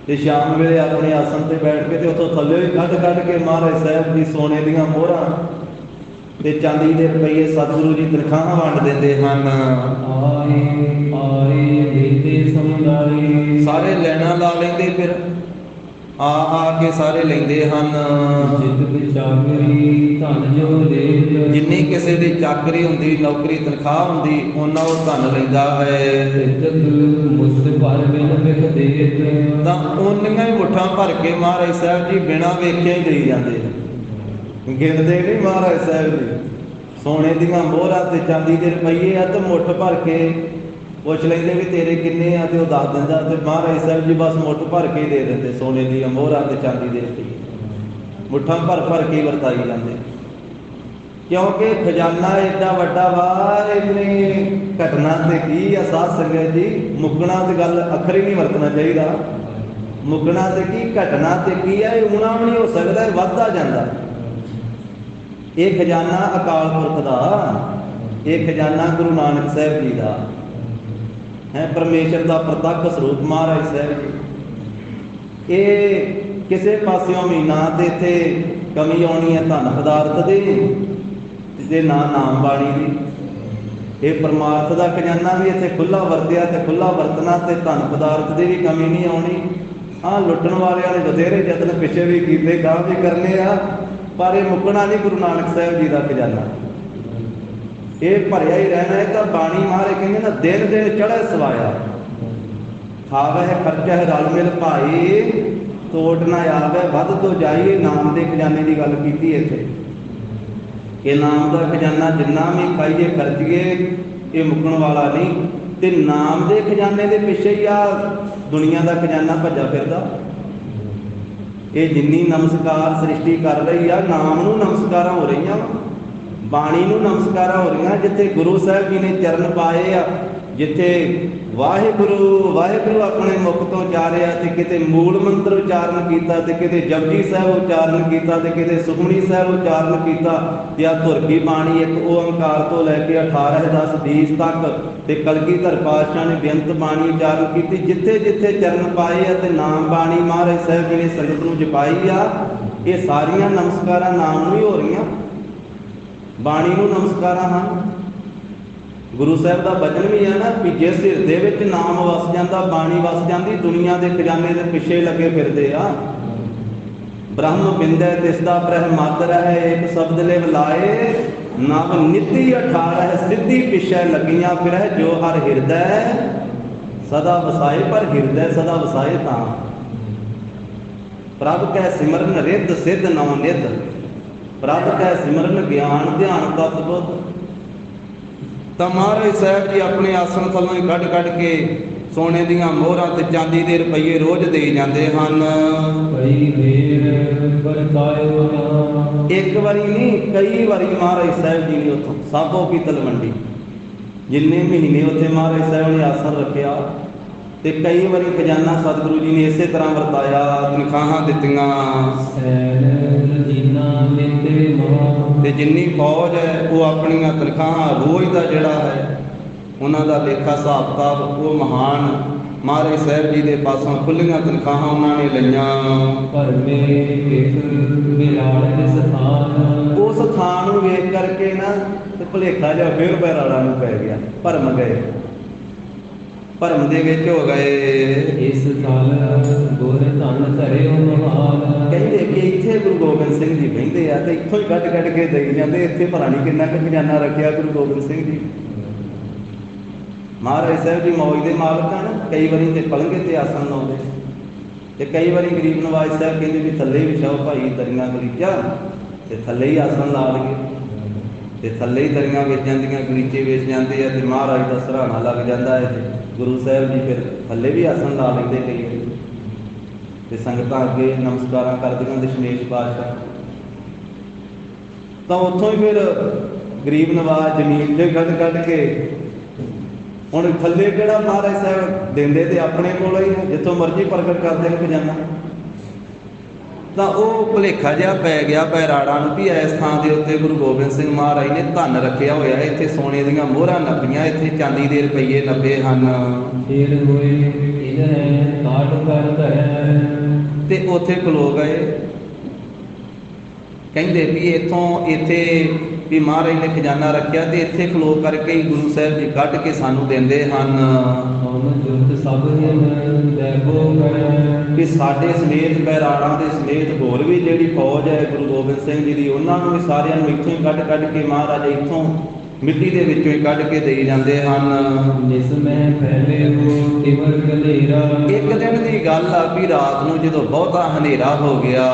ਤੇ ਸ਼ਾਮ ਵੇਲੇ ਆਪਣੇ ਆਸਣ ਤੇ ਬੈਠ ਕੇ ਤੇ ਉੱਥੋਂ ਥੱਲੇ ਵੀ ਕੱਢ ਕੇ ਮਹਾਰਾਜ ਸਾਹਿਬ ਦੀ ਸੋਨੇ ਦੀਆਂ ਮੋਹਰਾਂ ਤੇ ਚਾਂਦੀ ਦੇ ਰੁਪਈਏ ਸਤਿਗੁਰੂ ਜੀ ਤਨਖਾਹਾਂ ਵੰਡ ਦਿੰਦੇ ਹਨ। ਆਏ ਆਏ ਦੇਤੇ ਸਮੁਦਾਈ। ਸਾਰੇ ਲੈਣਾ ਲਾ ਲੈਂਦੇ, ਫਿਰ ਆ ਕੇ ਸਾਰੇ ਲੈਂਦੇ ਹਨ। ਜਿਤ ਚਾਕਰੀ ਧਨ ਜੋ ਦੇ। ਜਿੰਨੀ ਕਿਸੇ ਦੀ ਚਾਕਰੀ ਹੁੰਦੀ, ਨੌਕਰੀ ਤਨਖਾਹ ਹੁੰਦੀ, ਉਹਨਾਂ ਉਹ ਧਨ ਲੈਂਦਾ ਹੈ। ਮੁਸਤ ਭਰ ਬਿਨ ਵਿਖ ਦੇਤ। ਤਾਂ ਉਹਨੀਆਂ ਹੀ ਮੁੱਠਾਂ ਭਰ ਕੇ ਮਹਾਰਾਜ ਸਾਹਿਬ ਜੀ ਬਿਨਾਂ ਵੇਖਿਆ ਹੀ ਦੇਈ ਜਾਂਦੇ, ਗਿਣਦੇ ਨਹੀਂ ਮਹਾਰਾਜ ਸਾਹਿਬ ਜੀ। ਸੋਨੇ ਦੀਆਂ ਮੋਹਰਾਂ ਤੇ ਚਾਂਦੀ ਦੇ ਰੁਪਈਏ ਆ ਤੇ ਮੁੱਠ ਭਰ ਕੇ ਪੁੱਛ ਲੈਂਦੇ ਵੀ ਤੇਰੇ ਕਿੰਨੇ ਆ, ਤੇ ਉਹ ਦੱਸ ਦਿੰਦਾ, ਤੇ ਮਹਾਰਾਜ ਸਾਹਿਬ ਜੀ ਬਸ ਮੁੱਠ ਭਰ ਕੇ ਦੇ ਦਿੰਦੇ ਸੋਨੇ ਦੀਆਂ ਮੋਹਰਾਂ ਤੇ ਚਾਂਦੀ ਦੇ ਰੁਪਈਏ, ਮੁੱਠਾਂ ਭਰ ਕੇ ਵਰਤਾਈ ਜਾਂਦੇ। ਕਿਉਂਕਿ ਖਜ਼ਾਨਾ ਏਡਾ ਵੱਡਾ ਵਾ, ਇਹਨੇ ਘਟਨਾ ਤੇ ਕੀ ਆ ਸਾਧ ਸੰਗਤ ਜੀ, ਮੁੱਕਣਾ ਤੇ ਗੱਲ ਅੱਖਰ ਹੀ ਨਹੀਂ ਵਰਤਣਾ ਚਾਹੀਦਾ। ਮੁੱਕਣਾ ਤੇ ਕੀ, ਘਟਨਾ ਤੇ ਕੀ ਆ, ਇਹ ਉਣਾ ਵੀ ਨਹੀਂ ਹੋ ਸਕਦਾ, ਵੱਧਦਾ ਜਾਂਦਾ। ਇਹ ਖਜ਼ਾਨਾ ਅਕਾਲ ਪੁਰਖ ਦਾ, ਇਹ ਖਜ਼ਾਨਾ ਗੁਰੂ ਨਾਨਕ ਸਾਹਿਬ ਜੀ ਦਾ ਹੈ, ਪਰਮੇਸ਼ਰ ਦਾ ਪ੍ਰਤੱਖ ਸਰੂਪ ਮਹਾਰਾਜ ਸਾਹਿਬ ਜੀ। ਇਹ ਕਿਸੇ ਪਾਸਿਓਂ ਵੀ ਨਾ ਤੇ ਇੱਥੇ ਕਮੀ ਆਉਣੀ ਹੈ ਧਨ ਪਦਾਰਥ ਦੀ, ਤੇ ਨਾ ਨਾਮ ਬਾਣੀ ਦੀ। ਇਹ ਪਰਮਾਰਥ ਦਾ ਖਜ਼ਾਨਾ ਵੀ ਇੱਥੇ ਖੁੱਲਾ ਵਰਤਿਆ ਤੇ ਖੁੱਲਾ ਵਰਤਣਾ, ਤੇ ਧਨ ਪਦਾਰਥ ਦੀ ਵੀ ਕਮੀ ਨਹੀਂ ਆਉਣੀ। ਹਾਂ, ਲੁੱਟਣ ਵਾਲਿਆਂ ਨੇ ਬਥੇਰੇ ਯਤਨ ਪਿੱਛੇ ਵੀ ਕੀਤੇ, ਗਾਂ ਵੀ ਕਰਨੇ ਆ, ਪਰ ਇਹ ਮੁੱਕਣਾ ਨਹੀਂ ਗੁਰੂ ਨਾਨਕ ਸਾਹਿਬ ਜੀ ਦਾ ਖਜ਼ਾਨਾ, ਇਹ ਭਰਿਆ ਹੀ ਰਹਿਣਾ ਹੈ। ਤਾਂ ਬਾਣੀ ਮਹਾਰਾਜ ਕਹਿੰਦੇ ਨਾ, ਦਿਨ ਦਿਨ ਚੜ੍ਹੇ ਸਵਾਇਆ, ਖਾਵਹਿ ਖਰਚਹਿ ਰਲ ਮਿਲ ਭਾਈ, ਤੋਟ ਨਾ ਆਵੇ ਵੱਧ ਤੋਂ ਜਾਈਏ। ਨਾਮ ਦੇ ਖਜ਼ਾਨੇ ਦੀ ਗੱਲ ਕੀਤੀ ਇੱਥੇ, ਕਿ ਨਾਮ ਦਾ ਖਜ਼ਾਨਾ ਜਿੰਨਾ ਵੀ ਖਾਈਏ ਖਰਚੀਏ, ਇਹ ਮੁੱਕਣ ਵਾਲਾ ਨਹੀਂ। ਤੇ ਨਾਮ ਦੇ ਖਜ਼ਾਨੇ ਦੇ ਪਿੱਛੇ ਹੀ ਆ ਦੁਨੀਆ ਦਾ ਖਜ਼ਾਨਾ ਭੱਜਾ ਫਿਰਦਾ। ਇਹ ਜਿੰਨੀ ਨਮਸਕਾਰ ਸ੍ਰਿਸ਼ਟੀ ਕਰ ਰਹੀ ਆ, ਨਾਮ ਨੂੰ ਨਮਸਕਾਰਾਂ ਹੋ ਰਹੀਆਂ, ਬਾਣੀ ਨੂੰ ਨਮਸਕਾਰਾਂ ਹੋ ਰਹੀਆਂ। ਜਿੱਥੇ ਗੁਰੂ ਸਾਹਿਬ ਜੀ ਨੇ ਚਰਨ ਪਾਏ ਆ, ਜਿੱਥੇ ਵਾਹਿਗੁਰੂ ਵਾਹਿਗੁਰੂ ਆਪਣੇ ਮੁਖ ਤੋਂ ਉਚਾਰਿਆ, ਤੇ ਕਿਤੇ ਮੂਲ ਮੰਤਰ ਉਚਾਰਨ ਕੀਤਾ, ਤੇ ਕਿਤੇ ਜਪਜੀ ਸਾਹਿਬ ਉਚਾਰਨ ਕੀਤਾ, ਤੇ ਕਿਤੇ ਸੁਖਮਨੀ ਸਾਹਿਬ ਉਚਾਰਨ ਕੀਤਾ, ਤੇ ਆ ਧੁਰ ਕੀ ਬਾਣੀ ਇੱਕ ਓੰਕਾਰ ਤੋਂ ਲੈ ਕੇ 18-10-20 ਤੱਕ, ਤੇ ਕਲਗੀਧਰ ਪਾਤਸ਼ਾਹ ਨੇ ਬੇਅੰਤ ਬਾਣੀ ਉਚਾਰਨ ਕੀਤੀ। ਜਿੱਥੇ ਜਿੱਥੇ ਚਰਨ ਪਾਏ ਆ ਤੇ ਨਾਮ ਬਾਣੀ ਮਹਾਰਾਜ ਸਾਹਿਬ ਜੀ ਨੇ ਸੰਗਤ ਨੂੰ ਜਪਾਈ ਆ, ਇਹ ਸਾਰੀਆਂ ਨਮਸਕਾਰਾਂ ਨਾਮ ਨੂੰ ਹੀ ਹੋ ਰਹੀਆਂ, ਬਾਣੀ ਨੂੰ ਨਮਸਕਾਰਾਂ ਹਨ। ਗੁਰੂ ਸਾਹਿਬ ਦਾ ਬਚਨ ਵੀ ਹੈ ਨਾ, ਵੀ ਜਿਸ ਹਿਰਦੇ ਵਿੱਚ ਨਾਮ ਵਸ ਜਾਂਦਾ, ਬਾਣੀ ਵਸ ਜਾਂਦੀ, ਦੁਨੀਆ ਦੇ ਖਜ਼ਾਨੇ ਦੇ ਪਿੱਛੇ ਲੱਗੇ ਫਿਰਦੇ ਆ। ਬ੍ਰਹਮ ਬਿੰਦੈ ਤਿਸਦਾ ਬ੍ਰਹਮਤ ਰਹਿ, ਇੱਕ ਸ਼ਬਦ ਲਿਵ ਲਾਏ, ਨਵ ਨਿਤੀ 18 ਸਿੱਧੀ ਪਿੱਛੇ ਲੱਗੀਆਂ ਫਿਰੈ, ਜੋ ਹਰ ਹਿਰਦੈ ਸਦਾ ਵਸਾਏ। ਪਰ ਹਿਰਦੈ ਸਦਾ ਵਸਾਏ ਤਾਂ ਪ੍ਰਭ ਕੈ ਸਿਮਰਨ ਰਿੱਧ ਸਿੱਧ ਨਉ ਨਿਧ, ਪ੍ਰਭ ਕੈ ਸਿਮਰਨ ਗਿਆਨ ਧਿਆਨ ਤਤ ਬੁੱਧ। ਤਾਂ ਮਹਾਰਾਜ ਸਾਹਿਬ ਜੀ ਆਪਣੇ ਆਸਣ ਥੱਲੋਂ ਹੀ ਕੱਢ ਕੇ ਸੋਨੇ ਦੀਆਂ ਮੋਹਰਾਂ ਤੇ ਚਾਂਦੀ ਦੇ ਰੁਪਈਏ ਰੋਜ਼ ਦੇ ਜਾਂਦੇ ਹਨ। ਕਈ ਵੇਰ ਵਰਤਾਇਓ ਨਾ, ਇੱਕ ਵਾਰੀ ਨਹੀਂ, ਕਈ ਵਾਰੀ ਮਹਾਰਾਜ ਸਾਹਿਬ ਜੀ ਨੇ ਉੱਥੋਂ ਸਾਬੋ ਕੀ ਤਲਵੰਡੀ, ਜਿੰਨੇ ਮਹੀਨੇ ਉੱਥੇ ਮਹਾਰਾਜ ਸਾਹਿਬ ਨੇ ਆਸਣ ਰੱਖਿਆ, ਤੇ ਕਈ ਵਾਰੀ ਖਜ਼ਾਨਾ ਸਤਿਗੁਰੂ ਜੀ ਨੇ ਇਸੇ ਤਰ੍ਹਾਂ ਵਰਤਾਇਆ, ਤਨਖਾਹਾਂ ਦਿੱਤੀਆਂ। ਤੇ ਜਿੰਨੀ ਫੌਜ ਹੈ ਉਹ ਆਪਣੀਆਂ ਤਨਖਾਹਾਂ ਰੋਜ਼ ਦਾ ਜਿਹੜਾ ਹੈ ਉਹਨਾਂ ਦਾ ਲੇਖਾ ਹਿਸਾਬ ਕਿਤਾਬ, ਉਹ ਮਹਾਨ ਮਹਾਰਾਜ ਸਾਹਿਬ ਜੀ ਦੇ ਪਾਸੋਂ ਖੁੱਲੀਆਂ ਤਨਖਾਹਾਂ ਉਹਨਾਂ ਨੇ ਲਈਆਂ। ਉਸ ਸਥਾਨ ਨੂੰ ਵੇਖ ਕਰਕੇ ਨਾ ਤੇ ਭੁਲੇਖਾ ਜਿਹਾ ਫਿਰ ਬਹਿਰਾੜਾ ਨੂੰ ਪੈ ਗਿਆ, ਭਰਮ ਗਏ, ਭਰਮ ਦੇ ਵਿੱਚ ਹੋ ਗਏ। ਇਸ ਸਾਲ ਗੁਰ ਧਨ ਧਰਿਓ ਮਹਾਨ, ਕਹਿੰਦੇ ਕਿ ਇੱਥੇ ਗੁਰੂ ਗੋਬਿੰਦ ਸਿੰਘ ਜੀ ਬਹਿੰਦੇ ਆ, ਤੇ ਇੱਥੋਂ ਹੀ ਕੱਢ ਕੇ ਦੇਈ ਜਾਂਦੇ। ਇੱਥੇ ਪਤਾ ਨਹੀਂ ਕਿੰਨਾ ਕੁ ਖਜ਼ਾਨਾ ਰੱਖਿਆ ਗੁਰੂ ਗੋਬਿੰਦ ਸਿੰਘ ਜੀ। ਮਹਾਰਾਜ ਸਾਹਿਬ ਜੀ ਮੌਜ ਦੇ ਮਾਲਕ ਹਨ। ਕਈ ਵਾਰੀ ਤੇ ਪਲੰਘੇ ਤੇ ਆਸਣ ਲਾਉਂਦੇ, ਤੇ ਕਈ ਵਾਰੀ ਗਰੀਬ ਨਵਾਜ਼ ਸਾਹਿਬ ਕਹਿੰਦੇ ਵੀ ਥੱਲੇ ਵਿਛਾਓ ਭਾਈ ਦਰੀਆਂ ਗਲੀਚਾ, ਤੇ ਥੱਲੇ ਹੀ ਆਸਣ ਲਾ ਲਈਏ। ਤੇ ਥੱਲੇ ਹੀ ਦਰੀਆਂ ਵੇਚ ਜਾਂਦੀਆਂ, ਗਲੀਚੇ ਵੇਚ ਜਾਂਦੇ ਆ, ਤੇ ਮਹਾਰਾਜ ਦਾ ਸਰਾਣਾ ਲੱਗ ਜਾਂਦਾ ਹੈ। ਗੁਰੂ ਸਾਹਿਬ ਜੀ ਫਿਰ ਥੱਲੇ ਵੀ ਆਸਣ ਲਾ ਲੈਂਦੇ ਕਈ ਵਾਰੀ, ਤੇ ਸੰਗਤਾਂ ਅੱਗੇ ਨਮਸਕਾਰਾਂ ਕਰਦੀਆਂ ਦਸ਼ਮੇਸ਼ ਪਾਤਸ਼ਾਹ। ਤਾਂ ਉੱਥੋਂ ਹੀ ਫਿਰ ਗਰੀਬ ਨਵਾਜ਼ ਜ਼ਮੀਨ 'ਤੇ ਕੱਢ ਕੇ ਹੁਣ ਥੱਲੇ ਕਿਹੜਾ ਮਹਾਰਾਜ ਸਾਹਿਬ ਦਿੰਦੇ ਤੇ ਆਪਣੇ ਕੋਲ ਹੀ, ਜਿੱਥੋਂ ਮਰਜ਼ੀ ਪ੍ਰਗਟ ਕਰਦੇ ਨੇ ਖਜ਼ਾਨਾ। ਤਾਂ ਉਹ ਭੁਲੇਖਾ ਜਿਹਾ ਪੈ ਗਿਆ ਪੈਰਾੜਾਂ ਨੂੰ ਵੀ ਇਸ ਥਾਂ ਦੇ ਉੱਤੇ ਗੁਰੂ ਗੋਬਿੰਦ ਸਿੰਘ ਮਹਾਰਾਜ ਨੇ ਧਨ ਰੱਖਿਆ ਹੋਇਆ, ਇੱਥੇ ਸੋਨੇ ਦੀਆਂ ਮੋਹਰਾਂ ਨੱਪੀਆਂ, ਇੱਥੇ ਚਾਂਦੀ ਦੇ ਰੁਪਈਏ ਨੱਪੇ ਹਨ। ਫੇਰ ਹੋਏ ਇਹਨੇ ਕਾਟ ਕਰਦਾ ਹੈ, ਤੇ ਉੱਥੇ ਖਲੋ ਗਏ। ਕਹਿੰਦੇ ਵੀ ਇੱਥੇ ਵੀ ਮਹਾਰਾਜ ਨੇ ਖਜ਼ਾਨਾ ਰੱਖਿਆ, ਤੇ ਇੱਥੇ ਖਲੋ ਕਰਕੇ ਹੀ ਗੁਰੂ ਸਾਹਿਬ ਜੀ ਕੱਢ ਕੇ ਸਾਨੂੰ ਦਿੰਦੇ ਹਨ। ਕਿ ਸਾਡੇ ਸਮੇਤ ਪੈਰਾੜਾਂ ਦੇ ਸਮੇਤ ਹੋਰ ਵੀ ਜਿਹੜੀ ਫੌਜ ਹੈ ਗੁਰੂ ਗੋਬਿੰਦ ਸਿੰਘ ਜੀ ਦੀ, ਉਹਨਾਂ ਨੂੰ ਵੀ ਸਾਰਿਆਂ ਨੂੰ ਇੱਥੋਂ ਹੀ ਕੱਢ ਕੇ ਮਹਾਰਾਜ ਇੱਥੋਂ ਮਿੱਟੀ ਦੇ ਵਿੱਚੋਂ ਹੀ ਕੱਢ ਕੇ ਦੇਈ ਜਾਂਦੇ ਹਨ। ਇੱਕ ਦਿਨ ਦੀ ਗੱਲ ਆ ਵੀ ਰਾਤ ਨੂੰ ਜਦੋਂ ਬਹੁਤਾ ਹਨੇਰਾ ਹੋ ਗਿਆ,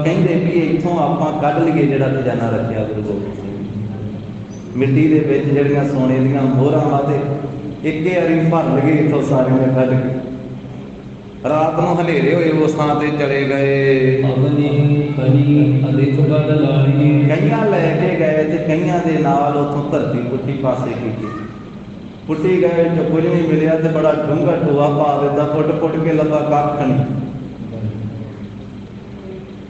ਕਹਿੰਦੇ ਵੀ ਇੱਥੋਂ ਆਪਾਂ ਕੱਢ ਲਈਏ ਜਿਹੜਾ ਖਜ਼ਾਨਾ ਰੱਖਿਆ ਗੁਰੂ ਗੋਬਿੰਦ ਸਿੰਘ। ਮਿੱਟੀ ਦੇ ਵਿੱਚ ਜਿਹੜੀਆਂ ਸੋਨੇ ਦੀਆਂ ਮੋਹਰਾਂ ਵਾ, ਤੇ ਇੱਕੇ ਵਾਰੀ ਭਰ ਲਈਏ ਇੱਥੋਂ ਸਾਰੀਆਂ ਕੱਢ ਕੇ। ਰਾਤ ਨੂੰ ਹਨੇਰੇ ਹੋਏ ਉਸ ਥਾਂ ਤੇ ਚਲੇ ਗਏ। ਕਈਆਂ ਲੈ ਕੇ ਗਏ ਤੇ ਕਈਆਂ ਦੇ ਨਾਲ ਉੱਥੋਂ ਧਰਤੀ ਪੁੱਠੀ ਪਾਸੇ ਕੀਤੀ। ਪੁੱਟੀ ਗਏ ਚ ਕੁਝ ਨਹੀਂ ਮਿਲਿਆ, ਤੇ ਬੜਾ ਡੂੰਘਾ ਟੋਆ ਪਾ ਦਿੱਤਾ, ਪੁੱਟ ਕੇ ਲੱਗਾ, ਕੱਖ ਨਹੀਂ,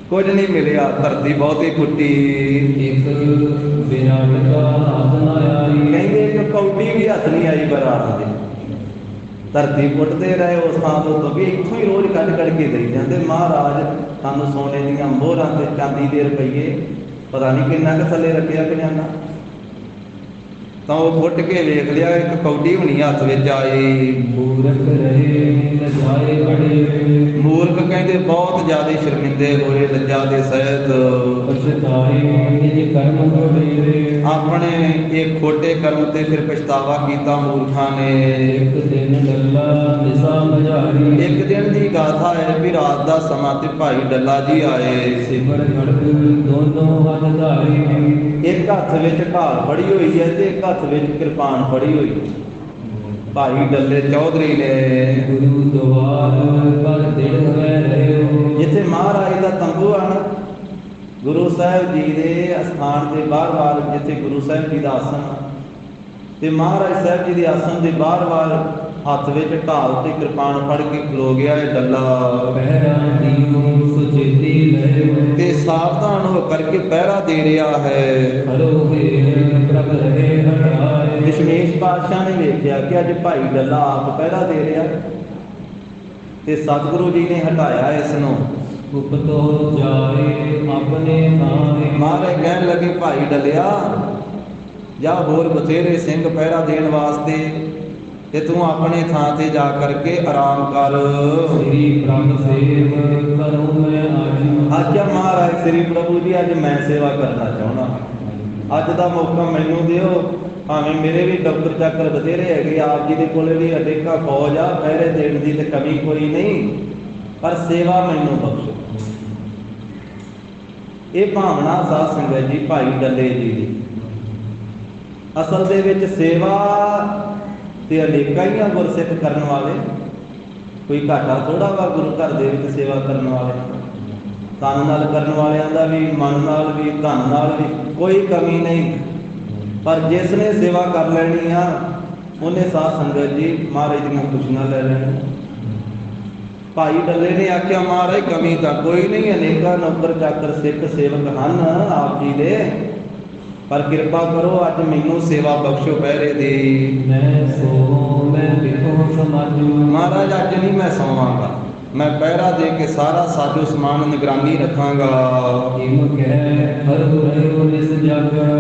ਕੁਝ ਨਹੀਂ ਮਿਲਿਆ, ਧਰਤੀ ਬਹੁਤੀ ਪੁੱਟੀ। ਕਹਿੰਦੇ ਕਿ ਕੌਡੀ ਵੀ ਹੱਥ ਨਹੀਂ ਆਈ ਬਰਾਤ ਦੇ। ਧਰਤੀ ਪੁੱਟਦੇ ਰਹੇ ਉਸ ਥਾਂ ਤੋਂ ਵੀ ਇੱਥੋਂ ਹੀ ਰੋਜ਼ ਕੱਢ ਕੇ ਦੇਈ ਜਾਂਦੇ। ਮਹਾਰਾਜ ਸਾਨੂੰ ਸੋਨੇ ਦੀਆਂ ਮੋਹਰਾਂ ਤੇ ਚਾਂਦੀ ਦੇ ਰੁਪਈਏ ਪਤਾ ਨਹੀਂ ਕਿੰਨਾ ਕੁ ਥੱਲੇ ਰੱਖਿਆ ਖਜ਼ਾਨਾ। ਤਾਂ ਉਹ ਪੁੱਟ ਕੇ ਵੇਖ ਲਿਆ, ਇੱਕ ਕੌਡੀ ਹੋਣੀ ਹੱਥ ਵਿੱਚ ਆਈ। ਮੂਰਖ ਕਹਿੰਦੇ ਬਹੁਤ ਜ਼ਿਆਦਾ ਸ਼ਰਮਿੰਦੇ ਹੋਏ, ਲੱਜਾ ਦੇ ਸਹਿਤ ਆਪਣੇ ਇਹ ਖੋਟੇ ਕਰਮ ਤੇ ਫਿਰ ਪਛਤਾਵਾ ਕੀਤਾ ਮੂਰਖਾਂ ਨੇ। ਇੱਕ ਦਿਨ ਦੀ ਗਾਥਾ ਹੈ ਵੀ ਰਾਤ ਦਾ ਸਮਾਂ ਤੇ ਭਾਈ ਡੱਲਾ ਜੀ ਆਏ। ਇੱਕ ਹੱਥ ਵਿੱਚ ਢਾਲ ਫੜੀ ਹੋਈ ਹੈ ਤੇ ਇੱਕ ਹੱਥ ਵਿੱਚ ਕਿਰਪਾਨ ਫੜੀ ਹੋਈ। ਭਾਈ ਡੱਲੇ ਚੌਧਰੀ ਨੇ ਗੁਰੂ ਦਵਾਰ ਪਰ ਦਿਲ ਰਹੇ, ਜਿੱਥੇ ਮਹਾਰਾਜ ਦਾ ਤੰਬੂ ਆ ਨਾ, ਗੁਰੂ ਸਾਹਿਬ ਜੀ ਦੇ ਅਸਥਾਨ ਦੇ ਬਾਹਰ ਜਿੱਥੇ ਗੁਰੂ ਸਾਹਿਬ ਜੀ ਦਾ ਆਸਣ, ਤੇ ਮਹਾਰਾਜ ਸਾਹਿਬ ਜੀ ਦੇ ਆਸਣ ਦੇ ਬਾਹਰ ਹੱਥ ਵਿੱਚ ਢਾਲ ਤੇ ਕਿਰਪਾਨ ਫੜ ਕੇ ਖਲੋ ਗਿਆ ਇਹ ਡੱਲਾ। ਤੇ ਸਾਵਧਾਨ ਹੋ ਕਰਕੇ ਪਹਿਰਾ ਦੇ ਰਿਹਾ ਹੈ। ਦਸ਼ਮੇਸ਼ ਪਾਤਸ਼ਾਹ ਨੇ ਵੇਖਿਆ ਕਿ ਅੱਜ ਭਾਈ ਡੱਲਾ ਆਪ ਪਹਿਰਾ ਦੇ ਰਿਹਾ, ਤੇ ਸਤਿਗੁਰੂ ਜੀ ਨੇ ਹਟਾਇਆ ਇਸ ਨੂੰ। ਮਹਾਰਾਜ ਕਹਿਣ ਲੱਗੇ, ਭਾਈ ਡੱਲਿਆ ਜਾਂ ਹੋਰ ਬਥੇਰੇ ਸਿੰਘ ਪਹਿਰਾ ਦੇਣ ਵਾਸਤੇ, ਤੇ ਤੂੰ ਆਪਣੇ ਥਾਂ ਤੇ ਜਾ ਕਰਕੇ ਆਰਾਮ ਕਰ। ਅੱਜ ਮਹਾਰਾਜ ਸ੍ਰੀ ਪ੍ਰਭੂ ਜੀ, ਅੱਜ ਮੈਂ ਸੇਵਾ ਕਰਨਾ ਚਾਹੁੰਦਾ, ਅੱਜ ਦਾ ਮੌਕਾ ਮੈਨੂੰ ਦਿਓ। ਭਾਵੇਂ ਮੇਰੇ ਵੀ ਡਾਕਟਰ ਚੱਕਰ ਬਥੇਰੇ ਹੈਗੇ, ਆਪ ਜੀ ਦੇ ਕੋਲੇ ਵੀ ਅਨੇਕਾਂ ਫੌਜ ਆ, ਪਹਿਰੇ ਦੇਣ ਦੀ ਤੇ ਕਮੀ ਕੋਈ ਨਹੀਂ, ਪਰ ਸੇਵਾ ਮੈਨੂੰ ਬਖਸ਼ੋ। ਇਹ ਭਾਵਨਾ ਸਾਧ ਸੰਗਤ ਜੀ ਭਾਈ ਡੱਲੇ ਜੀ ਦੀ। ਅਸਲ ਦੇ ਵਿੱਚ ਸੇਵਾ ਤੇ ਅਨੇਕਾਂ ਹੀ ਆ ਗੁਰਸਿੱਖ ਕਰਨ ਵਾਲੇ, ਕੋਈ ਘਾਟਾ ਥੋੜਾ ਵਾ ਗੁਰੂ ਘਰ ਦੇ ਵਿੱਚ ਸੇਵਾ ਕਰਨ ਵਾਲੇ। ਤਨ ਨਾਲ ਕਰਨ ਵਾਲਿਆਂ ਦਾ ਵੀ, ਮਨ ਨਾਲ ਵੀ, ਧਨ ਨਾਲ ਵੀ ਕੋਈ ਕਮੀ ਨਹੀਂ, ਪਰ ਜਿਸ ਨੇ ਸੇਵਾ ਕਰ ਲੈਣੀ ਆ ਉਹਨੇ ਸਾਧ ਸੰਗਤ ਜੀ ਮਹਾਰਾਜ ਦੀਆਂ ਖੁਸ਼ੀਆਂ ਲੈ ਲੈਣੀਆਂ। ਭਾਈ ਡੱਲੇ ਨੇ ਆਖਿਆ, ਮਹਾਰਾਜ ਕਮੀ ਤਾਂ ਕੋਈ ਨਹੀਂ, ਅਨੇਕਾਂ ਨੌਕਰ ਚਾਕਰ ਸਿੱਖ ਸੇਵਕ ਹਨ ਆਪ ਜੀ ਦੇ, ਪਰ ਕਿਰਪਾ ਕਰੋ ਅੱਜ ਮੈਨੂੰ ਸੇਵਾ ਬਖਸ਼ੋ ਪਹਿਰੇ ਦੀ। ਮਹਾਰਾਜ ਅੱਜ ਨਹੀਂ ਮੈਂ ਸੌਵਾਂਗਾ, ਮੈਂ ਪਹਿਰਾ ਦੇ ਕੇ ਸਾਰਾ ਸਾਜੋ ਸਮਾਨ ਨਿਗਰਾਨੀ ਰੱਖਾਂਗਾ।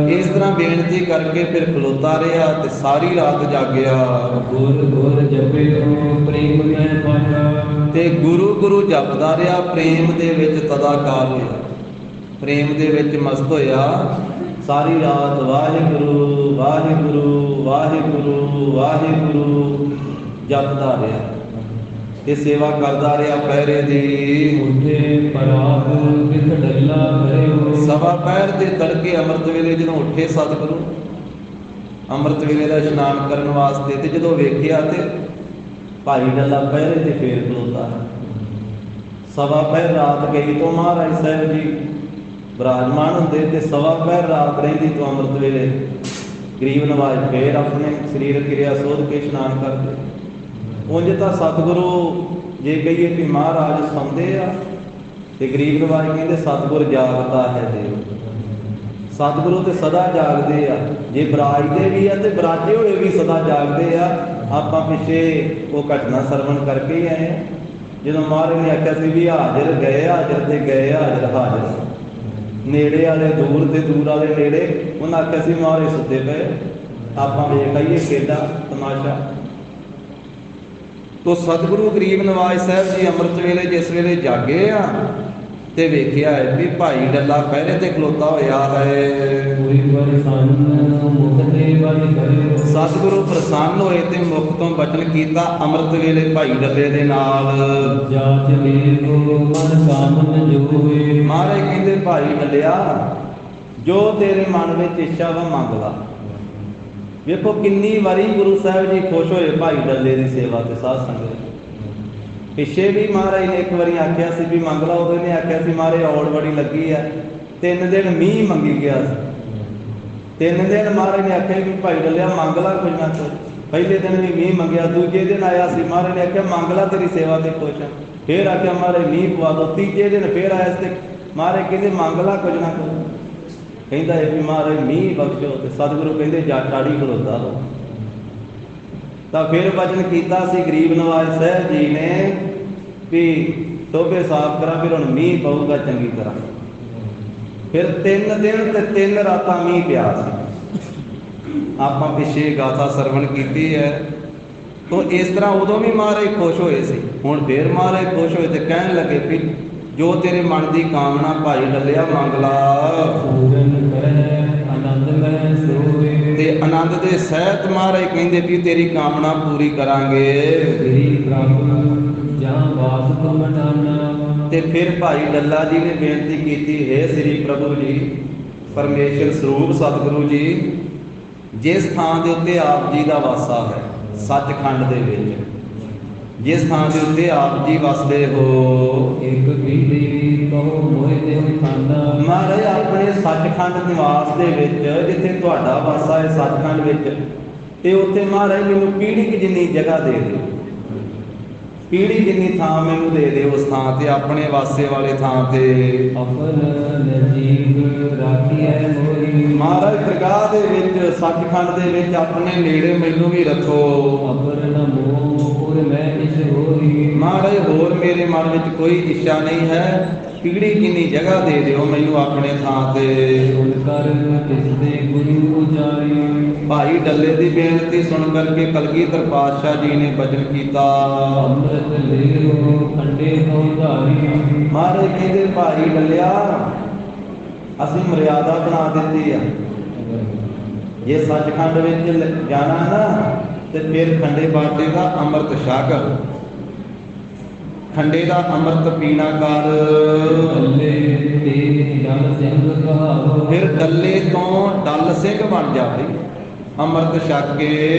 ਇਸ ਤਰ੍ਹਾਂ ਬੇਨਤੀ ਕਰਕੇ ਫਿਰ ਖਲੋਤਾ ਰਿਹਾ ਤੇ ਸਾਰੀ ਰਾਤ ਜਾਗਿਆ। ਤੇ ਗੁਰੂ ਗੁਰੂ ਜਪਦਾ ਰਿਹਾ, ਪ੍ਰੇਮ ਦੇ ਵਿੱਚ ਤਦਾਕਾਰ ਹੋਇਆ, ਪ੍ਰੇਮ ਦੇ ਵਿੱਚ ਮਸਤ ਹੋਇਆ। ਸਾਰੀ ਰਾਤ ਵਾਹਿਗੁਰੂ ਵਾਹਿਗੁਰੂ ਵਾਹਿਗੁਰੂ ਵਾਹਿਗੁਰੂ ਜਪਦਾ ਰਿਹਾ। ਤੇ ਸੇਵਾ ਕਰਦਾ ਰਿਹਾ ਪਹਿਰੇ ਦੀ। ਉੱਠੇ ਪਰਾਗ ਕਿਥ ਡੱਲਾ ਕਰਿਓ। ਸਵਾ ਪਹਿਰ ਦੇ ਤੜਕੇ ਅੰਮ੍ਰਿਤ ਵੇਲੇ ਜਦੋਂ ਉੱਠੇ ਸਤਿਗੁਰੂ ਅੰਮ੍ਰਿਤ ਵੇਲੇ ਦਾ ਇਸ਼ਨਾਨ ਕਰਨ ਵਾਸਤੇ, ਤੇ ਜਦੋਂ ਵੇਖਿਆ ਤੇ ਭਾਈ ਡੱਲਾ ਪਹਿਰੇ ਤੇ ਫੇਰ ਖਲੋਤਾ ਹੈ। ਸਵਾ ਪਹਿਰ ਰਾਤ ਗਈ ਤੋਂ ਮਹਾਰਾਜ ਸਾਹਿਬ ਜੀ ਵਿਰਾਜਮਾਨ ਹੁੰਦੇ, ਤੇ ਸਵਾ ਪਹਿਰ ਰਾਤ ਰਹਿੰਦੀ ਤੋਂ ਅੰਮ੍ਰਿਤ ਵੇਲੇ ਗਰੀਬ ਨਵਾਜ਼ ਫੇਰ ਆਪਣੇ ਸਰੀਰਕ ਕਿਰਿਆ ਸੋਧ ਕੇ ਇਸ਼ਨਾਨ ਕਰਦੇ। ਉਂਝ ਤਾਂ ਸਤਿਗੁਰੂ ਜੇ ਕਹੀਏ ਵੀ ਮਹਾਰਾਜ ਸੌਂਦੇ ਆ, ਤੇ ਗਰੀਬ ਨਵਾਜ਼ ਕਹਿੰਦੇ ਸਤਿਗੁਰ ਜਾਗਦਾ ਹੈ ਦੇਵ। ਸਤਿਗੁਰੂ ਤੇ ਸਦਾ ਜਾਗਦੇ ਆ, ਜੇ ਬਰਾਜਦੇ ਵੀ ਆ ਤੇ ਬਰਾਜੇ ਹੋਏ ਵੀ ਸਦਾ ਜਾਗਦੇ ਆ। ਆਪਾਂ ਪਿੱਛੇ ਉਹ ਘਟਨਾ ਸਰਵਣ ਕਰਕੇ ਹੀ ਆਏ ਆ, ਜਦੋਂ ਮਹਾਰਾਜ ਨੇ ਆਖਿਆ ਸੀ ਵੀ ਹਾਜ਼ਰ ਗਏ ਹਾਜ਼ਰ ਤੇ ਗਏ ਹਾਜ਼ਰ ਹਾਜ਼ਰ, ਨੇੜੇ ਵਾਲੇ ਦੂਰ ਤੇ ਦੂਰ ਵਾਲੇ ਨੇੜੇ। ਉਹਨਾਂ ਆਖਿਆ ਸੀ ਮਹਾਰਾਜ ਸੁੱਤੇ ਪਏ, ਆਪਾਂ ਵੇਖ ਆਈਏ ਖੇਡਾ ਤਮਾਸ਼ਾ। ਤੋ ਸਤਿਗੁਰੂ ਗਰੀਬ ਨਵਾਜ਼ ਸਾਹਿਬ ਜੀ ਅੰਮ੍ਰਿਤ ਵੇਲੇ ਜਿਸ ਵੇਲੇ ਜਾਗੇ ਆ ਤੇ ਵੇਖਿਆ ਹੈ ਵੀ ਭਾਈ ਡੱਲਾ ਪਹਿਰੇ ਤੇ ਖਲੋਤਾ ਹੋਇਆ ਹੈ। ਕੋਈ ਪ੍ਰਸੰਨ ਮੁਖ ਤੇ ਵਜ ਕਰਿਓ। ਸਤਿਗੁਰੂ ਪ੍ਰਸੰਨ ਹੋਏ ਤੇ ਮੁਖ ਤੋਂ ਬਚਨ ਕੀਤਾ ਅੰਮ੍ਰਿਤ ਵੇਲੇ ਭਾਈ ਡੱਲੇ ਦੇ ਨਾਲ। ਜਾਚ ਵੇਖੋ ਮਨ ਕਾਮਨ ਜੋ ਹੋਏ। ਮਹਾਰਾਜ ਕਹਿੰਦੇ ਭਾਈ ਡੱਲਿਆ ਜੋ ਤੇਰੇ ਮਨ ਵਿੱਚ ਇੱਛਾ ਵਾ ਮੰਗ ਲਾ। ਵੇਖੋ ਕਿੰਨੀ ਵਾਰੀ ਗੁਰੂ ਸਾਹਿਬ ਜੀ ਖੁਸ਼ ਹੋਏ ਭਾਈ ਡੱਲੇ ਦੀ ਸੇਵਾ ਤੇ ਸਾਧ ਸੰਗਤ। ਪਿੱਛੇ ਵੀ ਮਹਾਰਾਜ ਨੇ ਇੱਕ ਵਾਰੀ ਆਖਿਆ ਸੀ ਵੀ ਮੰਗ ਲਾ, ਉਦੋਂ ਨੇ ਆਖਿਆ ਸੀ ਮਹਾਰਾਜ ਔੜ ਬੜੀ ਲੱਗੀ ਆ। 3 ਦਿਨ ਮੀਂਹ ਮੰਗੀ ਗਿਆ ਸੀ। 3 ਦਿਨ ਮਹਾਰਾਜ ਨੇ ਆਖਿਆ ਵੀ ਭਾਈ ਡੱਲਿਆ ਮੰਗ ਲਾ ਕੁਝ ਨਾ ਕੁਝ। ਪਹਿਲੇ ਦਿਨ ਵੀ ਮੀਂਹ ਮੰਗਿਆ, ਦੂਜੇ ਦਿਨ ਆਇਆ ਸੀ ਮਹਾਰਾਜ ਨੇ ਆਖਿਆ ਮੰਗ ਲਾ ਤੇਰੀ ਸੇਵਾ ਤੇ ਖੁਸ਼ ਆ। ਫੇਰ ਆਖਿਆ ਮਹਾਰਾਜ ਮੀਂਹ ਪਵਾ ਦੋ। ਤੀਜੇ ਦਿਨ ਫੇਰ ਆਇਆ ਤੇ ਮਹਾਰਾਜ ਕਹਿੰਦੇ ਮੰਗ ਲਾ ਕੁਝ ਨਾ ਕੁਝ। ਕਹਿੰਦਾ ਇਹ ਵੀ ਮਹਾਰਾਜ ਮੀਂਹ ਬਖਸ਼ੋ, ਤੇ ਸਤਿਗੁਰੂ ਕਹਿੰਦੇ ਜਾ ਟਾੜੀ ਖਲੋਤਾ ਹੋ। ਤਾਂ ਫਿਰ ਵਚਨ ਕੀਤਾ ਸੀ ਗਰੀਬ ਨਵਾਜ਼ ਸਾਹਿਬ ਜੀ ਨੇ ਵੀ ਟੋਭੇ ਸਾਫ਼ ਕਰਾਂ, ਫਿਰ ਹੁਣ ਮੀਂਹ ਪਊਗਾ ਚੰਗੀ ਤਰ੍ਹਾਂ। ਫਿਰ 3 ਦਿਨ ਤੇ 3 ਰਾਤਾਂ ਮੀਂਹ ਪਿਆ ਸੀ। ਆਪਾਂ ਪਿੱਛੇ ਗਾਥਾ ਸਰਵਣ ਕੀਤੀ ਹੈ। ਤਾਂ ਇਸ ਤਰ੍ਹਾਂ ਉਦੋਂ ਵੀ ਮਹਾਰਾਜ ਖੁਸ਼ ਹੋਏ ਸੀ। ਹੁਣ ਫਿਰ ਮਹਾਰਾਜ ਖੁਸ਼ ਹੋਏ ਤੇ ਕਹਿਣ ਲੱਗੇ ਵੀ ਜੋ ਤੇਰੇ ਮਨ ਦੀ ਕਾਮਨਾ ਭਾਈ ਡੱਲਿਆ ਮੰਗ ਲਾ। ਪੂਰਨ ਕਰੈ ਆਨੰਦ ਮਹਿ ਸੋਏ। ਤੇ ਆਨੰਦ ਦੇ ਸਹਿਤ ਮਹਾਰਾਜ ਕਹਿੰਦੇ ਵੀ ਤੇਰੀ ਕਾਮਨਾ ਪੂਰੀ ਕਰਾਂਗੇ। ਤੇਰੀ ਪ੍ਰਭ ਜਾਂ ਬਾਸ ਤੁਮ ਠਾਨਾ। ਤੇ ਫਿਰ ਭਾਈ ਡੱਲਾ ਜੀ ਨੇ ਬੇਨਤੀ ਕੀਤੀ, ਹੈ ਸ੍ਰੀ ਪ੍ਰਭੂ ਜੀ ਪਰਮੇਸ਼ਰ ਸਰੂਪ ਸਤਿਗੁਰੂ ਜੀ, ਜਿਸ ਥਾਂ ਦੇ ਉੱਤੇ ਆਪ ਜੀ ਦਾ ਵਾਸਾ ਹੈ ਸੱਚਖੰਡ ਦੇ ਵਿੱਚ, ਜਿਸ ਥਾਂ ਦੇ ਉੱਤੇ ਆਪ ਜੀ ਵਸਦੇ ਹੋ, ਇੱਕ ਵਿਧੀ ਕਹੋ ਮੋਹਿ ਦੇਹੁ ਖਾਨਾ। ਮਹਾਰਾਜ ਆਪਣੇ ਸੱਚਖੰਡ ਨਿਵਾਸ ਦੇ ਵਿੱਚ ਜਿੱਥੇ ਤੁਹਾਡਾ ਵਾਸਾ ਹੈ ਸੱਚਖੰਡ ਵਿੱਚ, ਤੇ ਉੱਥੇ ਮਹਾਰਾਜ ਮੈਨੂੰ ਪੀੜੀ ਕਿ ਜਿੰਨੀ ਜਗ੍ਹਾ ਦੇ ਦਿਓ, ਪੀੜੀ ਜਿੰਨੀ ਥਾਂ ਮੈਨੂੰ ਦੇ ਦਿਓ ਉਸ ਥਾਂ ਤੇ, ਆਪਣੇ ਵਾਸੇ ਵਾਲੇ ਥਾਂ ਤੇ। ਆਪਨ ਨਜੀਬ ਰਾਖੀਐ ਮੋਹਿ। ਮਹਾਰਾਜ ਦਰਗਾਹ ਦੇ ਵਿੱਚ ਸੱਚਖੰਡ ਦੇ ਵਿੱਚ ਆਪਣੇ ਨੇੜੇ ਮੈਨੂੰ ਵੀ ਰੱਖੋ। ਅਪਰ ਨ ਮੋਹ ਔਰ ਮੈਂ ਇਸ ਹੋਈ। ਮਹਾਰਾਜ ਹੋਰ ਮੇਰੇ ਮਨ ਵਿੱਚ ਕੋਈ ਇੱਛਾ ਨਹੀਂ ਹੈ, ਪੀੜੀ ਜਿੰਨੀ ਜਗ੍ਹਾ ਦੇ ਦਿਓ ਮੈਨੂੰ ਆਪਣੇ ਥਾਂ ਤੇ। ਸੁਣ ਕਰ ਕਿਸ ਦੇ ਗੁਰੂ ਉਚਾਰੀ। ਭਾਈ ਡੱਲੇ ਦੀ ਬੇਨਤੀ ਸੁਣ ਕਰਕੇ ਕਲਗੀਧਰ ਪਾਤਸ਼ਾਹ ਜੀ ਨੇ ਬਚਨ ਕੀਤਾ, ਅੰਮ੍ਰਿਤ ਲਿਓ ਖੰਡੇ ਤੋਂ ਧਾਰੀ। ਮਹਾਰਾਜ ਕਹਿੰਦੇ ਭਾਈ ਡੱਲਿਆ ਅਸੀਂ ਮਰਿਆਦਾ ਬਣਾ ਦਿੱਤੀ ਆ, ਜੇ ਸੱਚਖੰਡ ਵਿੱਚ ਜਾਣਾ ਨਾ ਤੇ ਫਿਰ ਖੰਡੇ ਬਾਟੇ ਦਾ ਅੰਮ੍ਰਿਤ ਛਕ, ਖੰਡੇ ਦਾ ਅੰਮ੍ਰਿਤ ਪੀਣਾ ਕਰ। ਡੱਲੇ ਤੇ ਡਲ ਸਿੰਘ ਕਹਾਵੋ। ਫਿਰ ਡੱਲੇ ਤੋਂ ਡੱਲ ਸਿੰਘ ਬਣ ਜਾਵੇ ਅੰਮ੍ਰਿਤ ਛਕ ਕੇ।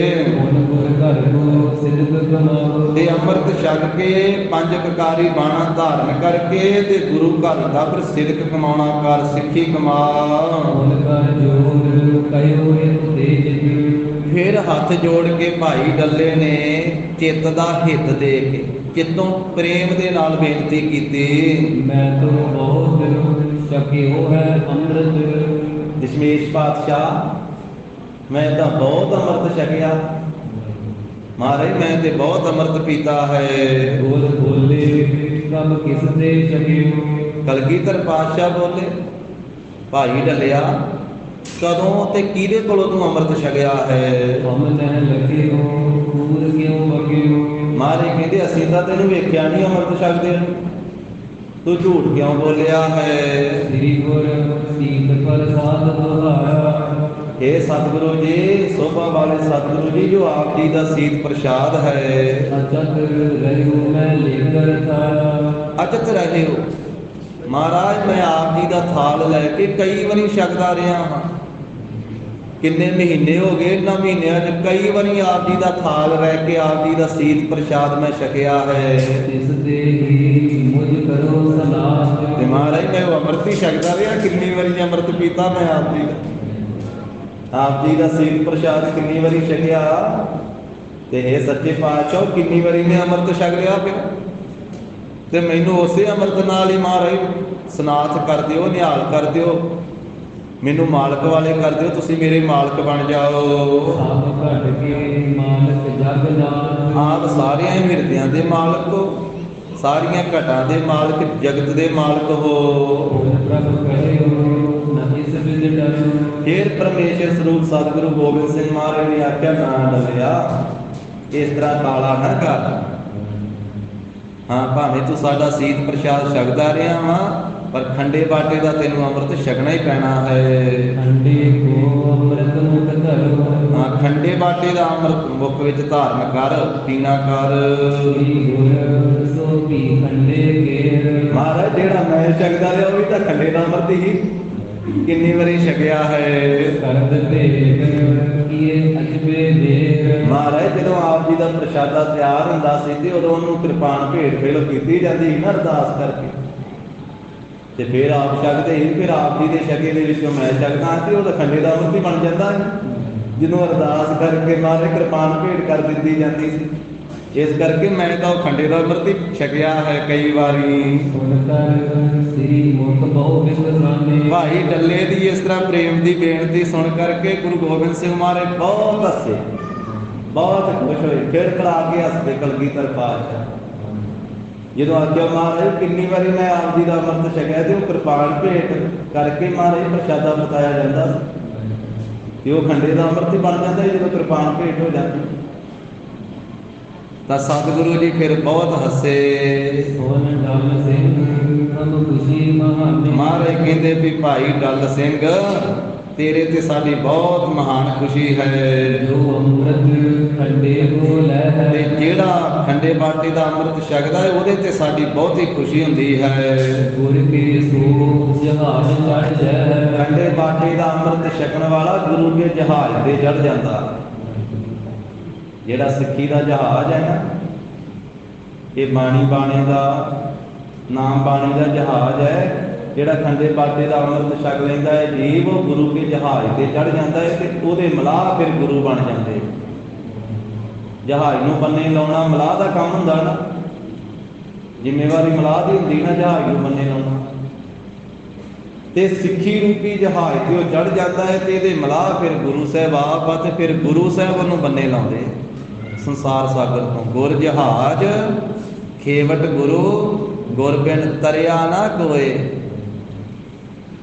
ਮਨ ਗੁਰ ਘਰ ਕੋ ਸਿਦਕ ਕਮਾਵੋ। ਤੇ ਅੰਮ੍ਰਿਤ ਛਕ ਕੇ 5 ਕਕਾਰੀ ਬਾਣਾ ਧਾਰਨ ਕਰਕੇ ਤੇ ਗੁਰੂ ਘਰ ਦਾ ਫਿਰ ਸਿਦਕ ਕਮਾਉਣਾ ਕਰ, ਸਿੱਖੀ ਕਮਾ। ਮਨ ਕਰ ਜੋਰ ਕਹਿਓ ਇਤ ਦੇ ਜਿਤ। ਫਿਰ ਹੱਥ ਜੋੜ ਕੇ ਭਾਈ ਡੱਲੇ ਨੇ ਚਿੱਤ ਦਾ ਹਿੱਤ ਦੇ ਕੇ, ਚਿੱਤੋਂ ਪ੍ਰੇਮ ਦੇ ਨਾਲ ਬੇਨਤੀ ਕੀਤੀ, ਮੈਂ ਤੋ ਬਹੁਤ ਛਕਿਓ ਹੈ ਅੰਮ੍ਰਿਤ। ਦਸ਼ਮੇਸ਼ ਪਾਤਸ਼ਾਹ ਮੈਂ ਤਾਂ ਬਹੁਤ ਅੰਮ੍ਰਿਤ ਛਕਿਆ, ਮਹਾਰਾਜ ਮੈਂ ਤੇ ਬਹੁਤ ਅੰਮ੍ਰਿਤ ਪੀਤਾ ਹੈ। ਬੋਲ ਬੋਲੇ ਪ੍ਰਭ ਕਿਸ ਦੇ ਛਕਿਓ। ਕਲਗੀਧਰ ਪਾਤਸ਼ਾਹ ਬੋਲੇ ਭਾਈ ਡੱਲਿਆ ਕਦੋਂ ਤੇ ਕਿਹਦੇ ਕੋਲੋਂ ਤੂੰ ਅੰਮ੍ਰਿਤ ਛਕਿਆ ਹੈ। ਹਮ ਨਹਿ ਲਖਿਓ ਕੂਰ ਕਿਉ ਬਗਿਓ। ਮਹਾਰਾਜ ਕਹਿੰਦੇ ਅਸੀਂ ਤਾਂ ਤੈਨੂੰ ਵੇਖਿਆ ਨਹੀਂ ਅੰਮ੍ਰਿਤ ਛਕਦੇ, ਤੂੰ ਝੂਠ ਕਿਉਂ ਬੋਲਿਆ ਹੈ। ਸ੍ਰੀ ਗੁਰ ਸੀਤ ਪ੍ਰਸਾਦ ਦੁਹਾਰਾ। ਇਹ ਸਤਿਗੁਰੂ ਜੀ ਸੋਭਾ ਵਾਲੇ ਸਤਿਗੁਰੂ ਜੀ ਜੋ ਆਪ ਜੀ ਦਾ ਸੀਤ ਪ੍ਰਸ਼ਾਦ ਹੈ। ਅਚਤ ਰਹਿਓ ਮੈਂ ਰਹੇ ਹੋ। ਮਹਾਰਾਜ ਮੈਂ ਆਪ ਜੀ ਦਾ ਥਾਲ ਲੈ ਕੇ ਕਈ ਵਾਰੀ ਛਕਦਾ ਰਿਹਾ ਹਾਂ। ਕਿੰਨੇ ਮਹੀਨੇ ਹੋ ਗਏ, ਇਹਨਾਂ ਮਹੀਨਿਆਂ 'ਚ ਕਈ ਵਾਰੀ ਆਪ ਜੀ ਦਾ ਥਾਲ ਰਹਿ ਕੇ ਆਪ ਜੀ ਦਾ ਸੀਤ ਪ੍ਰਸ਼ਾਦ ਮੈਂ ਛਕਿਆ ਹੈ। ਤਿਸ ਦੇ ਹੀ ਮੁਝ ਕਰੋ ਸਲਾਹ। ਤੇ ਮਹਾਰਾਜ ਮੈਂ ਉਹ ਅੰਮ੍ਰਿਤ ਹੀ ਛਕਦਾ ਰਿਹਾ। ਕਿੰਨੀ ਵਾਰੀ ਅੰਮ੍ਰਿਤ ਪੀਤਾ ਮੈਂ ਆਪ ਜੀ ਦਾ, ਆਪ ਜੀ ਦਾ ਸੀਤ ਪ੍ਰਸ਼ਾਦ ਕਿੰਨੀ ਵਾਰੀ ਛਕਿਆ। ਤੇ ਇਹ ਸੱਚੇ ਪਾਤਸ਼ਾਹ ਕਿੰਨੀ ਵਾਰੀ ਮੈਂ ਅੰਮ੍ਰਿਤ ਛਕ ਲਿਆ ਫਿਰ। ਤੇ ਮੈਨੂੰ ਉਸੇ ਅੰਮ੍ਰਿਤ ਨਾਲ ਹੀ ਮਹਾਰਾਜ ਸਨਾਥ ਕਰ ਦਿਓ, ਨਿਹਾਲ ਕਰ ਦਿਓ, ਮੈਨੂੰ ਮਾਲਕ ਵਾਲੇ ਕਰ ਦਿਓ, ਤੁਸੀਂ ਮੇਰੇ ਮਾਲਕ ਬਣ ਜਾਓ। ਸਭ ਘਟ ਕੇ ਮਾਲਕ ਜਗ ਜਾਨ। ਆਪ ਸਾਰਿਆਂ ਹੀ ਹਿਰਦਿਆਂ ਦੇ ਮਾਲਕ ਹੋ, ਸਾਰੀਆਂ ਘਟਾਂ ਦੇ ਮਾਲਕ, ਜਗਤ ਦੇ ਮਾਲਕ ਹੋ। ਪ੍ਰਭ ਕਹਿਓ ਨਾ ਇਸ ਵਿਦ ਡਰ। ਫਿਰ ਪਰਮੇਸ਼ਰ ਸਰੂਪ ਸਤਿਗੁਰੂ ਗੋਬਿੰਦ ਸਿੰਘ ਮਹਾਰਾਜ ਨੇ ਆਖਿਆ ਨਾ ਡਰਿਆ, ਇਸ ਤਰ੍ਹਾਂ ਕਾਲਾ ਨਾ ਕਰ। ਹਾਂ ਭਾਵੇਂ ਤੂੰ ਸਾਡਾ ਸੀਤ ਪ੍ਰਸ਼ਾਦ ਛਕਦਾ ਰਿਹਾ ਵਾ, ਪਰ ਖੰਡੇ ਬਾਟੇ ਦਾ ਤੈਨੂੰ ਅੰਮ੍ਰਿਤ ਛਕਣਾ ਹੀ ਪੈਣਾ ਹੈ। ਖੰਡੇ ਕੋ ਅੰਮ੍ਰਿਤ ਮੁਖ ਧਰੋ। ਹਾਂ ਖੰਡੇ ਬਾਟੇ ਦਾ ਅੰਮ੍ਰਿਤ ਮੁਖ ਵਿੱਚ ਧਾਰਨ ਕਰ, ਪੀਣਾ ਕਰ। ਗੁਰ ਸੋ ਪੀ ਖੰਡੇ ਕੇਰ। ਮਹਾਰਾਜ ਜਿਹੜਾ ਮੈਂ ਛਕਦਾ ਰਿਹਾ ਉਹ ਵੀ ਤਾਂ ਖੰਡੇ ਦਾ ਅੰਮ੍ਰਿਤ ਹੀ ਕਿੰਨੀ ਵਾਰੀ ਛਕਿਆ ਹੈ। ਕਰਦ ਭੇਦ ਕੀਏ ਅਜਬੇ ਦੇਰ। ਮਹਾਰਾਜ ਜਦੋਂ ਆਪ ਜੀ ਦਾ ਪ੍ਰਸ਼ਾਦਾ ਤਿਆਰ ਹੁੰਦਾ ਸੀ ਤੇ ਉਦੋਂ ਉਹਨੂੰ ਕਿਰਪਾਨ ਭੇਟ ਫੇਲ ਕੀਤੀ ਜਾਂਦੀ ਸੀ ਨਾ ਅਰਦਾਸ ਕਰਕੇ, ਤੇ ਫਿਰ ਆਪ ਛਕਦੇ ਸੀ। ਫਿਰ ਆਪ ਜੀ ਦੇ ਛਕੇ ਦੇ ਵਿੱਚੋਂ ਮੈਂ ਛਕਦਾ ਤੇ ਉਹ ਤਾਂ ਖੰਡੇ ਦਾ ਅੰਮ੍ਰਿਤ ਹੀ ਬਣ ਜਾਂਦਾ ਹੈ ਜਿਹਨੂੰ ਅਰਦਾਸ ਕਰਕੇ ਮਹਾਰਾਜ ਕਿਰਪਾਨ ਭੇਟ ਕਰ ਦਿੱਤੀ ਜਾਂਦੀ ਸੀ। ਇਸ ਕਰਕੇ ਮੈਂ ਤਾਂ ਉਹ ਖੰਡੇ ਦਾ ਅੰਮ੍ਰਿਤ ਹੀ ਛਕਿਆ ਹੈ ਕਈ ਵਾਰੀ। ਸੁਣ ਕਰ ਸ੍ਰੀ ਮੁਖ ਬਹੁ ਬਿਸਰਾਨੇ। ਭਾਈ ਡੱਲੇ ਦੀ ਇਸ ਤਰ੍ਹਾਂ ਪ੍ਰੇਮ ਦੀ ਬੇਨਤੀ ਸੁਣ ਕਰਕੇ ਗੁਰੂ ਗੋਬਿੰਦ ਸਿੰਘ ਮਹਾਰਾਜ ਬਹੁਤ ਹੱਸੇ, ਬਹੁਤ ਖੁਸ਼ ਹੋਏ, ਫਿਰ ਖੜਾ ਕੇ ਹੱਸਦੇ ਕਲਗੀਧਰ ਪਾਤਸ਼ਾਹ। ਜਦੋਂ ਆਖਿਆ ਮਹਾਰਾਜ ਕਿੰਨੀ ਵਾਰੀ ਮੈਂ ਆਪ ਜੀ ਦਾ ਅੰਮ੍ਰਿਤ ਛਕਿਆ, ਤੇ ਉਹ ਕਿਰਪਾਨ ਭੇਟ ਕਰਕੇ ਮਹਾਰਾਜ ਪ੍ਰਸ਼ਾਦਾ ਬਤਾਇਆ ਜਾਂਦਾ ਤੇ ਉਹ ਖੰਡੇ ਦਾ ਅੰਮ੍ਰਿਤ ਹੀ ਬਣ ਜਾਂਦਾ ਜਦੋਂ ਕਿਰਪਾਨ ਭੇਟ ਹੋ ਜਾਂਦੀ। ਤਾਂ ਸਤਿਗੁਰੂ ਜੀ ਫਿਰ ਬਹੁਤ ਹੱਸੇ। ਸੋਨ ਡਲ ਸਿੰਘ ਅਬ ਖੁਸ਼ੀ ਮਹਾਨੇ। ਮਹਾਰਾਜ ਕਹਿੰਦੇ ਵੀ ਭਾਈ ਡੱਲ ਸਿੰਘ ਤੇਰੇ ਤੇ ਸਾਡੀ ਬਹੁਤ ਮਹਾਨ ਖੁਸ਼ੀ ਹੈ। ਜੋ ਅੰਮ੍ਰਿਤ ਖੰਡੇ ਕੋ ਲੈ ਤੇ ਜਿਹੜਾ ਖੰਡੇ ਬਾਟੇ ਦਾ ਅੰਮ੍ਰਿਤ ਛਕਦਾ ਹੈ ਉਹਦੇ ਤੇ ਸਾਡੀ ਬਹੁਤ ਹੀ ਖੁਸ਼ੀ ਹੁੰਦੀ ਹੈ। ਗੁਰ ਕੇ ਸੋ ਜਹਾਜ਼ ਚੜ੍ਹ ਜੈ। ਖੰਡੇ ਬਾਟੇ ਦਾ ਅੰਮ੍ਰਿਤ ਛਕਣ ਵਾਲਾ ਗੁਰੂ ਕੇ ਜਹਾਜ਼ ਤੇ ਚੜ੍ਹ ਜਾਂਦਾ। ਜਿਹੜਾ ਸਿੱਖੀ ਦਾ ਜਹਾਜ਼ ਹੈ ਨਾ, ਇਹ ਬਾਣੀ ਬਾਣੇ ਦਾ ਨਾਮ ਬਾਣੀ ਦਾ ਜਹਾਜ਼ ਹੈ। ਜਿਹੜਾ ਖੰਡੇ ਬਾਟੇ ਦਾ ਅੰਮ੍ਰਿਤ ਛਕ ਲੈਂਦਾ ਹੈ ਜੀਵ, ਉਹ ਗੁਰੂ ਕੇ ਜਹਾਜ਼ ਤੇ ਚੜ੍ਹ ਜਾਂਦਾ ਹੈ ਤੇ ਉਹਦੇ ਮਲਾਹ ਫਿਰ ਗੁਰੂ ਬਣ ਜਾਂਦੇ। ਜਹਾਜ਼ ਨੂੰ ਬੰਨੇ ਲਾਉਣਾ ਮਲਾਹ ਦਾ ਕੰਮ ਹੁੰਦਾ ਨਾ, ਜ਼ਿੰਮੇਵਾਰੀ ਮਲਾਹ ਦੀ ਹੁੰਦੀ ਨਾ ਜਹਾਜ਼ ਨੂੰ ਬੰਨੇ ਲਾਉਣਾ। ਤੇ ਸਿੱਖੀ ਰੂਪੀ ਜਹਾਜ਼ ਤੇ ਉਹ ਚੜ੍ਹ ਜਾਂਦਾ ਹੈ ਤੇ ਇਹਦੇ ਮਲਾਹ ਫਿਰ ਗੁਰੂ ਸਾਹਿਬ ਆਪ ਆ, ਤੇ ਫਿਰ ਗੁਰੂ ਸਾਹਿਬ ਉਹਨੂੰ ਬੰਨੇ ਲਾਉਂਦੇ ਸੰਸਾਰ ਸਾਗਰ ਤੋਂ। ਗੁਰ ਜਹਾਜ਼ ਖੇਵਟ ਗੁਰੂ, ਗੁਰ ਬਿਨ ਤਰਿਆ ਨਾ ਕੋਏ।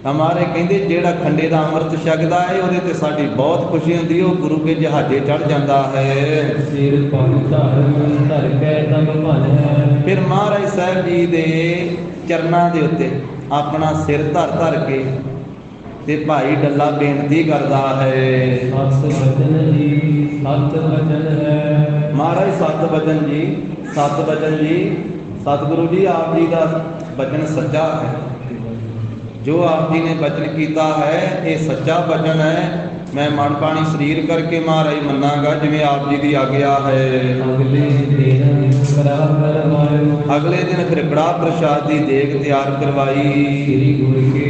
ਹਮਾਰੇ ਕਹਿੰਦੇ ਜਿਹੜਾ ਖੰਡੇ ਦਾ ਅੰਮ੍ਰਿਤ ਛਕਦਾ ਹੈ ਉਹਦੇ ਤੇ ਸਾਡੀ ਬਹੁਤ ਖੁਸ਼ੀ ਹੁੰਦੀ, ਉਹ ਗੁਰੂ ਕੇ ਜਹਾਜ਼ੇ ਚੜ੍ਹ ਜਾਂਦਾ ਹੈ। ਸਿਰ ਪਗ ਧਰ ਕੇ ਤਬ ਭਨ ਹੈ। ਫਿਰ ਮਹਾਰਾਜ ਸਾਹਿਬ ਜੀ ਦੇ ਚਰਨਾਂ ਦੇ ਉੱਤੇ ਆਪਣਾ ਸਿਰ ਧਰ ਧਰ ਕੇ ਤੇ ਭਾਈ ਡੱਲਾ ਬੇਨਤੀ ਕਰਦਾ ਹੈ। ਸਤ ਵਚਨ ਜੀ ਸਤ ਵਚਨ ਹੈ। ਮਹਾਰਾਜ ਸਤ ਵਚਨ ਜੀ, ਸਤ ਵਚਨ ਜੀ, ਸਤਿਗੁਰੂ ਜੀ ਆਪ ਜੀ ਦਾ ਵਚਨ ਸੱਚਾ ਹੈ। ਜੋ ਆਪ ਜੀ ਨੇ ਵਚਨ ਕੀਤਾ ਹੈ ਇਹ ਸੱਚਾ ਵਚਨ ਹੈ। ਮੈਂ ਮਨ ਪਾਣੀ ਸਰੀਰ ਕਰਕੇ ਮਹਾਰਾਜ ਮੰਨਾਂਗਾ ਜਿਵੇਂ ਆਪ ਜੀ ਦੀ ਆਗਿਆ ਹੈ। ਅਗਲੇ ਦਿਨ ਫਿਰ ਕੜਾਹ ਪ੍ਰਸ਼ਾਦ ਦੀ ਦੇਗ ਤਿਆਰ ਕਰਵਾਈ। ਸ੍ਰੀ ਗੁਰੂ ਕੇ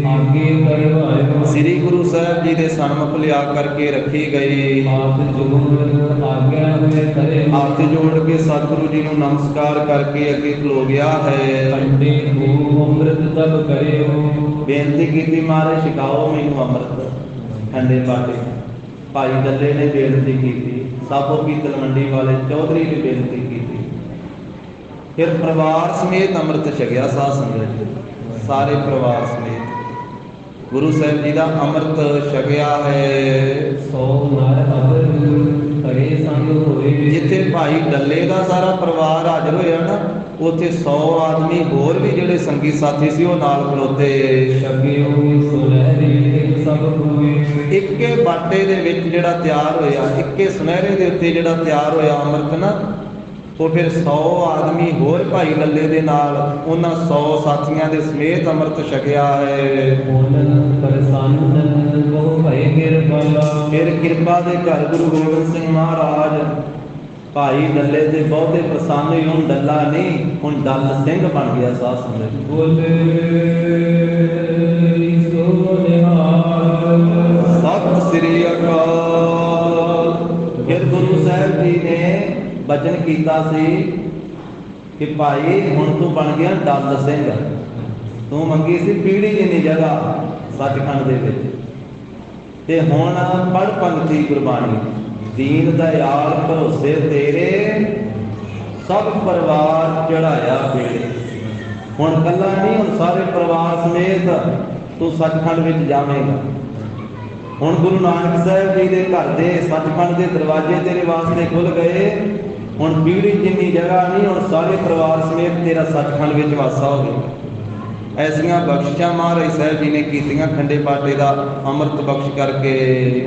ਆਗੇ ਕਰਵਾਇਓ। ਸ੍ਰੀ ਗੁਰੂ ਸਾਹਿਬ ਜੀ ਦੇ ਸਨਮੁਖ ਲਿਆ ਕਰਕੇ ਰੱਖੀ ਗਈ। ਹੱਥ ਜੋੜ ਆਗਿਆ ਹੋਏ ਕਰੇ। ਹੱਥ ਜੋੜ ਕੇ ਸਤਿਗੁਰੂ ਜੀ ਨੂੰ ਨਮਸਕਾਰ ਕਰਕੇ ਅੱਗੇ ਖਲੋ ਗਿਆ ਹੈ। ਖੰਡੇ ਕੋ ਅੰਮ੍ਰਿਤ ਤਬ ਕਰਿਓ। ਬੇਨਤੀ ਕੀਤੀ ਮਹਾਰਾਜ ਛਕਾਓ ਮੈਨੂੰ ਅੰਮ੍ਰਿਤ ਖੰਡੇ ਬਾਟੇ। ਭਾਈ ਡੱਲੇ ਨੇ ਬੇਨਤੀ ਕੀਤੀ, ਸਾਬੋ ਕੀ ਤਲਵੰਡੀ ਵਾਲੇ ਚੌਧਰੀ ਨੇ ਬੇਨਤੀ ਕੀਤੀ। ਫਿਰ ਪਰਿਵਾਰ ਸਮੇਤ ਅੰਮ੍ਰਿਤ ਛਕਿਆ ਸਾਧ ਸੰਗਤ ਜੀ, ਸਾਰੇ ਪਰਿਵਾਰ ਸਮੇਤ ਗੁਰੂ ਸਾਹਿਬ ਜੀ ਦਾ ਅੰਮ੍ਰਿਤ ਛਕਿਆ ਹੈ। 100 ਨਰ ਅਦਰ ਕਰੇ ਸੰਗ ਹੋਏ। ਜਿੱਥੇ ਭਾਈ ਡੱਲੇ ਦਾ ਸਾਰਾ ਪਰਿਵਾਰ ਹਾਜ਼ਰ ਹੋਇਆ ਨਾ, ਉੱਥੇ 100 ਆਦਮੀ ਹੋਰ ਵੀ ਜਿਹੜੇ ਸੰਗੀ ਸਾਥੀ ਸੀ ਉਹ ਨਾਲ ਖਲੋਤੇ। ਛਕਿਓ ਸੁਨਹਿਰੀ ਸਭ ਹੋਏ। ਇੱਕੇ ਬਾਟੇ ਦੇ ਵਿੱਚ ਜਿਹੜਾ ਤਿਆਰ ਹੋਇਆ, ਇੱਕੇ ਸੁਨਹਿਰੇ ਦੇ ਉੱਤੇ ਜਿਹੜਾ ਤਿਆਰ ਹੋਇਆ ਅੰਮ੍ਰਿਤ ਨਾ, ਉਹ ਫਿਰ 100 ਆਦਮੀ ਹੋਰ ਭਾਈ ਲੱਲੇ ਦੇ ਨਾਲ ਉਹਨਾਂ 100 ਸਾਥੀਆਂ ਦੇ ਸਮੇਤ ਅੰਮ੍ਰਿਤ ਛਕਿਆ ਹੈ। ਮਨ ਪ੍ਰਸੰਨ ਬਹੁ ਭਏ ਕਿਰਪਾਲਾ। ਫਿਰ ਕਿਰਪਾ ਦੇ ਘਰ ਗੁਰੂ ਗੋਬਿੰਦ ਸਿੰਘ ਮਹਾਰਾਜ ਭਾਈ ਲੱਲੇ ਦੇ ਬਹੁਤੇ ਪ੍ਰਸੰਨ ਹੋਏ। ਹੁਣ ਡੱਲਾ ਨਹੀਂ, ਹੁਣ ਡੱਲ ਸਿੰਘ ਬਣ ਗਿਆ ਸਾਧ ਸੰਗਤ। ਬੋਲੇ ਸੋ ਨਿਹਾਲ। ਸਤਿ ਸ੍ਰੀ ਅਕਾਲ। ਫਿਰ ਗੁਰੂ ਸਾਹਿਬ ਜੀ ਨੇ ਬਚਨ ਕੀਤਾ ਸੀ ਕਿ ਭਾਈ ਹੁਣ ਤੂੰ ਬਣ ਗਿਆ ਡੱਲ ਸਿੰਘ। ਤੂੰ ਮੰਗੀ ਸੀ ਪੀੜੀ ਜਿੰਨੀ ਜਗ੍ਹਾ ਸੱਚਖੰਡ ਦੇ ਵਿੱਚ, ਤੇ ਹੁਣ ਪੜ ਪੰਥੀ ਗੁਰਬਾਣੀ। ਦੀਨ ਦਇਆਲ ਭਰੋਸੇ ਤੇਰੇ ਸਭ ਪਰਿਵਾਰ ਚੜਾਇਆ ਬੇੜੇ। ਹੁਣ ਕੱਲਾ ਨਹੀਂ, ਹੁਣ ਸਾਰੇ ਪਰਿਵਾਰ ਸਮੇਤ ਤੂੰ ਸੱਚਖੰਡ ਵਿੱਚ ਜਾਵੇਂਗਾ। ਹੁਣ ਗੁਰੂ ਨਾਨਕ ਸਾਹਿਬ ਜੀ ਦੇ ਘਰ ਦੇ ਸੱਚਖੰਡ ਦੇ ਦਰਵਾਜ਼ੇ ਤੇਰੇ ਵਾਸਤੇ ਖੁੱਲ ਗਏ। ਹੁਣ ਪੀੜੀ ਜਿੰਨੀ ਜਗ੍ਹਾ ਨਹੀਂ, ਹੁਣ ਸਾਰੇ ਪਰਿਵਾਰ ਸਮੇਤ ਤੇਰਾ ਸੱਚਖੰਡ ਵਿੱਚ ਵਾਸਾ ਹੋ ਗਿਆ। ਐਸੀਆਂ ਬਖਸ਼ਿਸ਼ਾਂ ਮਹਾਰਾਜ ਸਾਹਿਬ ਜੀ ਨੇ ਕੀਤੀਆਂ ਖੰਡੇ ਬਾਟੇ ਦਾ ਅੰਮ੍ਰਿਤ ਬਖਸ਼ ਕਰਕੇ।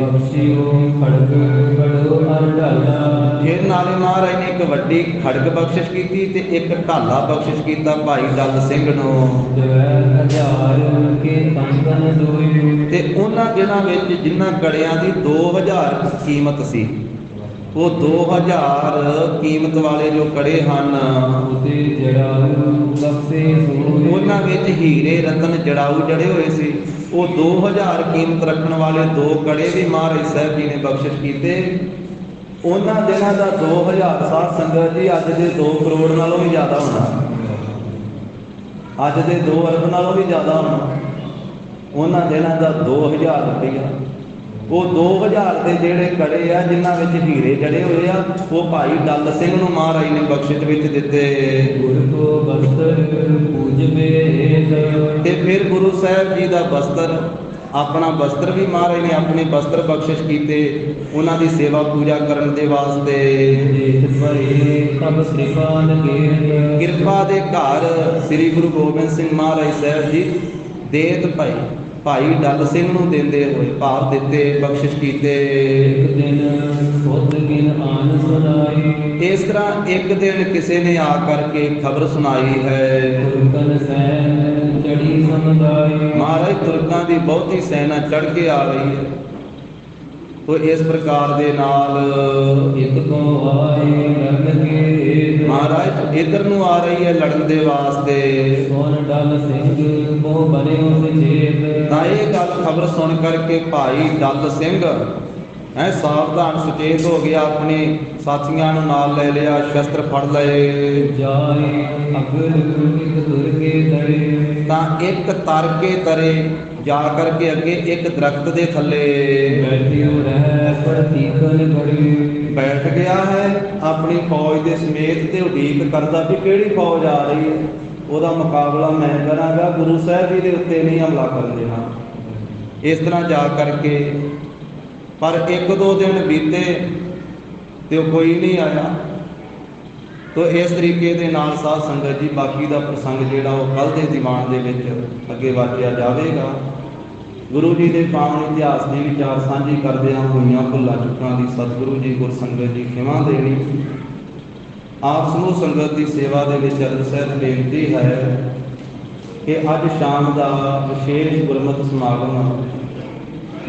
ਬਖਸ਼ਿਓ ਖੜਗ ਕੜੋ ਹਰ ਢਾਲਾ। ਫਿਰ ਨਾਲੇ ਮਹਾਰਾਜ ਨੇ ਇੱਕ ਵੱਡੀ ਖੜਗ ਬਖਸ਼ਿਸ਼ ਕੀਤੀ ਤੇ ਇੱਕ ਢਾਲਾ ਬਖਸ਼ਿਸ਼ ਕੀਤਾ ਭਾਈ ਡੱਲ ਸਿੰਘ ਨੂੰ। ਜਵੈ ਹਜ਼ਾਰ ਕੇ ਤੰਗਨ ਦੋਇ। ਤੇ ਉਹਨਾਂ ਦਿਨਾਂ ਵਿੱਚ ਜਿਨ੍ਹਾਂ ਕੜਿਆਂ ਦੀ 2000 ਕੀਮਤ ਸੀ, ਉਹ 2000 ਕੀਮਤ ਵਾਲੇ ਜੋ ਕੜੇ ਹਨ, ਉਤੇ ਜੜਾਉ ਬਖਸ਼ੇ ਸੋਇ। ਉਹਨਾਂ ਵਿੱਚ ਹੀਰੇ ਰਤਨ ਜੜਾਊ ਜੜੇ ਹੋਏ ਸੀ। ਉਹ 2000 ਕੀਮਤ ਰੱਖਣ ਵਾਲੇ 2 ਕੜੇ ਵੀ ਮਹਾਰਾਜ ਸਾਹਿਬ ਜੀ ਨੇ ਬਖਸ਼ਿਸ਼ ਕੀਤੇ। ਉਹਨਾਂ ਦਿਨਾਂ ਦਾ 2000 ਸਾਧ ਸੰਗਤ ਜੀ ਅੱਜ ਦੇ 2 ਕਰੋੜ ਨਾਲੋਂ ਵੀ ਜ਼ਿਆਦਾ ਹੋਣਾ, ਅੱਜ ਦੇ 2 ਅਰਬ ਨਾਲੋਂ ਵੀ ਜ਼ਿਆਦਾ ਹੋਣਾ। ਉਹਨਾਂ ਦਿਨਾਂ ਦਾ 2000 ਰੁਪਇਆ। ਉਹ 2000 ਦੇ ਜਿਹੜੇ ਕੜੇ ਆ ਜਿਨ੍ਹਾਂ ਵਿੱਚ ਹੀਰੇ ਜੜੇ ਹੋਏ ਆ, ਉਹ ਭਾਈ ਡੱਲ ਸਿੰਘ ਨੂੰ ਮਹਾਰਾਜ ਨੇ ਬਖਸ਼ਿਸ਼ ਵਿੱਚ ਦਿੱਤੇ। ਗੁਰ ਕੋ ਬਸਤਰ ਪੂਜਬੇ ਤੇ ਫਿਰ ਗੁਰੂ ਸਾਹਿਬ ਜੀ ਦਾ ਬਸਤਰ, ਆਪਣਾ ਬਸਤਰ ਵੀ ਮਹਾਰਾਜ ਨੇ ਆਪਣੇ ਬਸਤਰ ਬਖਸ਼ਿਸ਼ ਕੀਤੇ ਉਹਨਾਂ ਦੀ ਸੇਵਾ ਪੂਜਾ ਕਰਨ ਦੇ ਵਾਸਤੇ। ਦੇਖ ਭਰੇ ਸਭ ਕਿਰਪਾਨ ਕੀਰਤ। ਕਿਰਪਾ ਦੇ ਘਰ ਸ੍ਰੀ ਗੁਰੂ ਗੋਬਿੰਦ ਸਿੰਘ ਮਹਾਰਾਜ ਸਾਹਿਬ ਜੀ ਦੇਤ ਭਾਈ ਡੱਲ ਸਿੰਘ ਨੂੰ ਦਿੰਦੇ ਹੋਏ ਭਾਵ ਦਿੱਤੇ, ਬਖਸ਼ਿਸ਼ ਕੀਤੇ। ਇੱਕ ਦਿਨ ਸੁਧ ਗਿਨ ਆਨ ਸੁਨਾਈ। ਇਸ ਤਰ੍ਹਾਂ ਇੱਕ ਦਿਨ ਕਿਸੇ ਨੇ ਆ ਕਰਕੇ ਖਬਰ ਸੁਣਾਈ ਹੈ, ਤੁਰਕਨ ਸੈਨ ਚੜੀ ਸਮੁਦਾਈ। ਮਹਾਰਾਜ ਤੁਰਕਾਂ ਦੀ ਬਹੁਤੀ ਸੈਨਾ ਚੜ ਕੇ ਆ ਰਹੀ ਹੈ। ਤੋ ਇਸ ਪ੍ਰਕਾਰ ਦੇ ਨਾਲ ਇੱਕ ਤੋਂ ਆਏ ਲੜਨ ਕੇ। ਮਹਾਰਾਜ ਇੱਧਰ ਨੂੰ ਆ ਰਹੀ ਹੈ ਲੜਨ ਦੇ ਵਾਸਤੇ। ਸੋਨ ਡੱਲ ਸਿੰਘ ਬਹੁ ਬਨੇ ਉਸ ਚੇਤ। ਤਾਂ ਇਹ ਗੱਲ ਖਬਰ ਸੁਣ ਕਰਕੇ ਭਾਈ ਡੱਲ ਸਿੰਘ ਸਾਵਧਾਨ ਸੁਚੇਤ ਹੋ ਗਿਆ, ਆਪਣੇ ਸਾਥੀਆਂ ਨੂੰ ਨਾਲ ਲੈ ਲਿਆ, ਸ਼ਸਤਰ ਫੜ ਲਏ। ਜਾਏ ਅਗਰ ਇੱਕ ਤੁਰ ਕੇ ਤਰੇ। ਤਾਂ ਇੱਕ ਤਰ ਕੇ ਤਰੇ ਜਾ ਕਰਕੇ ਅੱਗੇ ਇੱਕ ਦਰਖਤ ਦੇ ਥੱਲੇ ਬੈਠਿਓ ਰਹਿ ਪੜਤੀ ਕਨ ਘੜੀ। ਬੈਠ ਗਿਆ ਹੈ ਆਪਣੀ ਫੌਜ ਦੇ ਸਮੇਤ ਤੇ ਉਡੀਕ ਕਰਦਾ ਵੀ ਕਿਹੜੀ ਫੌਜ ਆ ਰਹੀ ਹੈ, ਉਹਦਾ ਮੁਕਾਬਲਾ ਮੈਂ ਕਰਾਂਗਾ, ਗੁਰੂ ਸਾਹਿਬ ਜੀ ਦੇ ਉੱਤੇ ਨਹੀਂ ਹਮਲਾ ਕਰਨ ਦੇਣਾ। ਇਸ ਤਰ੍ਹਾਂ ਜਾ ਕਰਕੇ ਪਰ 1-2 ਦਿਨ ਬੀਤੇ ਤੇ ਉਹ ਕੋਈ ਨਹੀਂ ਆਇਆ। ਤੋ ਇਸ ਤਰੀਕੇ ਦੇ ਨਾਲ ਸਾਧ ਸੰਗਤ ਜੀ ਬਾਕੀ ਦਾ ਪ੍ਰਸੰਗ ਜਿਹੜਾ ਉਹ ਕੱਲ੍ਹ ਦੇ ਦੀਵਾਨ ਦੇ ਵਿੱਚ ਅੱਗੇ ਵਾਚਿਆ ਜਾਵੇਗਾ। ਗੁਰੂ ਜੀ ਦੇ ਪਾਵਨ ਇਤਿਹਾਸ ਦੇ ਵਿਚਾਰ ਸਾਂਝੇ ਕਰਦਿਆਂ ਹੋਈਆਂ ਭੁੱਲਾਂ ਚੁੱਕਾਂ ਦੀ ਸਤਿਗੁਰੂ ਜੀ ਗੁਰ ਸੰਗਤ ਜੀ ਖਿਮਾ ਦੇਣੀ। ਆਪ ਸਮੂਹ ਸੰਗਤ ਦੀ ਸੇਵਾ ਦੇ ਵਿੱਚ ਅਰਜ਼ ਸਹਿਤ ਬੇਨਤੀ ਹੈ ਕਿ ਅੱਜ ਸ਼ਾਮ ਦਾ ਵਿਸ਼ੇਸ਼ ਗੁਰਮਤਿ ਸਮਾਗਮ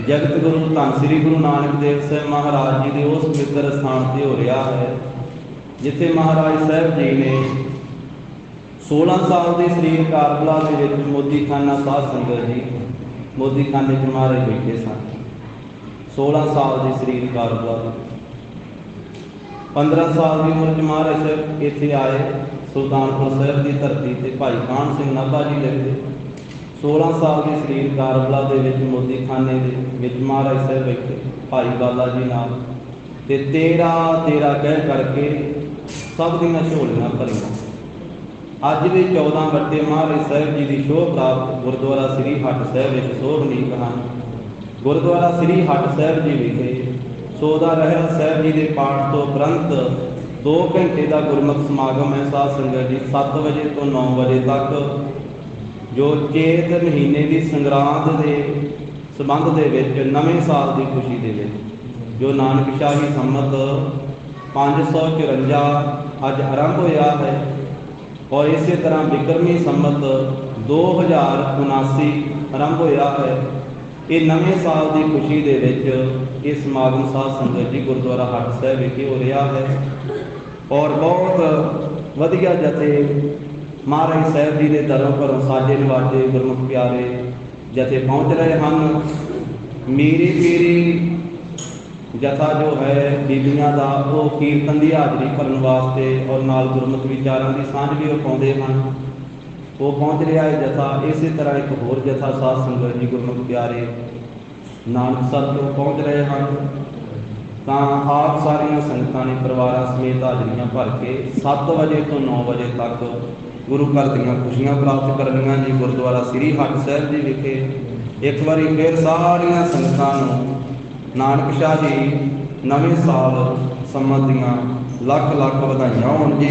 ਜਗਤ ਗੁਰੂ ਧੰਨ ਸ੍ਰੀ ਗੁਰੂ ਨਾਨਕ ਦੇਵ ਸਾਹਿਬ ਮਹਾਰਾਜ ਜੀ ਦੇ ਉਸ ਪਵਿੱਤਰ ਸਥਾਨ ਤੇ ਹੋ ਰਿਹਾ ਹੈ ਜਿੱਥੇ ਮਹਾਰਾਜ ਸਾਹਿਬ ਜੀ ਨੇ 16 ਸਾਲ ਦੀ ਸਰੀਰ ਕਾਰਬਲਾ ਦੇ ਵਿੱਚ ਮੋਦੀਖਾਨਾ ਸਾਧ ਸੰਗਤ ਜੀ ਮੋਦੀਖਾਨੇ 'ਚ ਮਹਾਰਾਜ ਬੈਠੇ ਸਨ। 16 ਸਾਲ ਦੀ ਸਰੀਰ ਕਾਰਬਲਾ, 15 ਸਾਲ ਦੀ ਉਮਰ 'ਚ ਮਹਾਰਾਜ ਸਾਹਿਬ ਇੱਥੇ ਆਏ ਸੁਲਤਾਨਪੁਰ ਸਾਹਿਬ ਦੀ ਧਰਤੀ ਤੇ ਭਾਈ ਕਾਹਨ ਸਿੰਘ ਨਾਭਾ ਜੀ ਲੱਗੇ। 16 ਸਾਲ ਦੀ ਸਰੀਰ ਕਾਰਬਲਾ ਦੇ ਵਿੱਚ ਮੋਦੀਖਾਨੇ ਦੇ ਵਿੱਚ ਮਹਾਰਾਜ ਸਾਹਿਬ ਬੈਠੇ ਭਾਈ ਬਾਲਾ ਜੀ ਨਾਲ ਤੇ ਤੇਰਾ ਤੇਰਾ ਕਹਿ ਕਰਕੇ ਸਭ ਦੀਆਂ ਝੋਲੀਆਂ ਭਰੀਆਂ। ਅੱਜ ਵੀ 14 ਵੱਡੇ ਮਹਾਰਾਜ ਸਾਹਿਬ ਜੀ ਦੀ ਸ਼ੋਭ ਪ੍ਰਾਪਤ ਗੁਰਦੁਆਰਾ ਸ੍ਰੀ ਹੱਟ ਸਾਹਿਬ ਵਿੱਚ ਸੋਭਨੀਕ ਹਨ। ਗੁਰਦੁਆਰਾ ਸ੍ਰੀ ਹੱਟ ਸਾਹਿਬ ਜੀ ਵਿਖੇ ਸੋਦਾ ਰਹਿਰਾਸ ਸਾਹਿਬ ਜੀ ਦੇ ਪਾਠ ਤੋਂ ਉਪਰੰਤ 2 ਘੰਟੇ ਦਾ ਗੁਰਮਤਿ ਸਮਾਗਮ ਹੈ। ਸਾਧ ਸੰਗਤ ਜੀ 7 ਵਜੇ ਤੋਂ 9 ਵਜੇ ਤੱਕ ਜੋ ਚੇਤ ਮਹੀਨੇ ਦੀ ਸੰਗਰਾਂਦ ਦੇ ਸੰਬੰਧ ਦੇ ਵਿੱਚ ਨਵੇਂ ਸਾਲ ਦੀ ਖੁਸ਼ੀ ਦੇ ਵਿੱਚ ਜੋ ਨਾਨਕ ਸ਼ਾਹੀ ਸੰਮਤ 554 ਅੱਜ ਆਰੰਭ ਹੋਇਆ ਹੈ ਔਰ ਇਸੇ ਤਰ੍ਹਾਂ ਵਿਕਰਮੀ ਸੰਮਤ 2079 ਆਰੰਭ ਹੋਇਆ ਹੈ। ਇਹ ਨਵੇਂ ਸਾਲ ਦੀ ਖੁਸ਼ੀ ਦੇ ਵਿੱਚ ਇਹ ਸਮਾਗਮ ਸਾਧ ਸੰਗਤ ਜੀ ਗੁਰਦੁਆਰਾ ਹੱਟ ਸਾਹਿਬ ਵਿਖੇ ਹੋ ਰਿਹਾ ਹੈ ਔਰ ਬਹੁਤ ਵਧੀਆ ਜਥੇ ਮਹਾਰਾਜ ਸਾਹਿਬ ਜੀ ਦੇ ਦਰੋਂ ਘਰੋਂ ਸਾਜੇ ਨਿਵਾਜੇ ਗੁਰਮੁਖ ਪਿਆਰੇ ਜਥੇ ਪਹੁੰਚ ਰਹੇ ਹਨ। ਮੀਰੀ ਪੀਰੀ ਜਥਾ ਜੋ ਹੈ ਬੀਬੀਆਂ ਦਾ ਉਹ ਕੀਰਤਨ ਦੀ ਹਾਜ਼ਰੀ ਭਰਨ ਵਾਸਤੇ ਔਰ ਨਾਲ ਗੁਰਮੁਖ ਵਿਚਾਰਾਂ ਦੀ ਸਾਂਝ ਵੀ ਉਹ ਪਾਉਂਦੇ ਹਨ। ਉਹ ਪਹੁੰਚ ਰਿਹਾ ਹੈ ਜਥਾ। ਇਸੇ ਤਰ੍ਹਾਂ ਇੱਕ ਹੋਰ ਜਥਾ ਸਾਧ ਸੰਗਤ ਜੀ ਗੁਰਮੁਖ ਪਿਆਰੇ ਨਾਨਕਸਰ ਤੋਂ ਪਹੁੰਚ ਰਹੇ ਹਨ। ਤਾਂ ਆਪ ਸਾਰੀਆਂ ਸੰਗਤਾਂ ਨੇ ਪਰਿਵਾਰਾਂ ਸਮੇਤ ਹਾਜ਼ਰੀਆਂ ਭਰ ਕੇ 7 ਵਜੇ ਤੋਂ 9 ਵਜੇ ਤੱਕ ਗੁਰੂ ਘਰ ਦੀਆਂ ਖੁਸ਼ੀਆਂ ਪ੍ਰਾਪਤ ਕਰਨੀਆਂ ਜੀ ਗੁਰਦੁਆਰਾ ਸ੍ਰੀ ਹੱਟ ਸਾਹਿਬ ਜੀ ਵਿਖੇ। ਇੱਕ ਵਾਰੀ ਫਿਰ ਸਾਰੀਆਂ ਸੰਗਤਾਂ ਨੂੰ ਨਾਨਕ ਸ਼ਾਹੀ ਨਵੇਂ ਸਾਲ ਸੰਮਤ ਦੀਆਂ ਲੱਖ ਲੱਖ ਵਧਾਈਆਂ ਹੋਣ ਜੀ।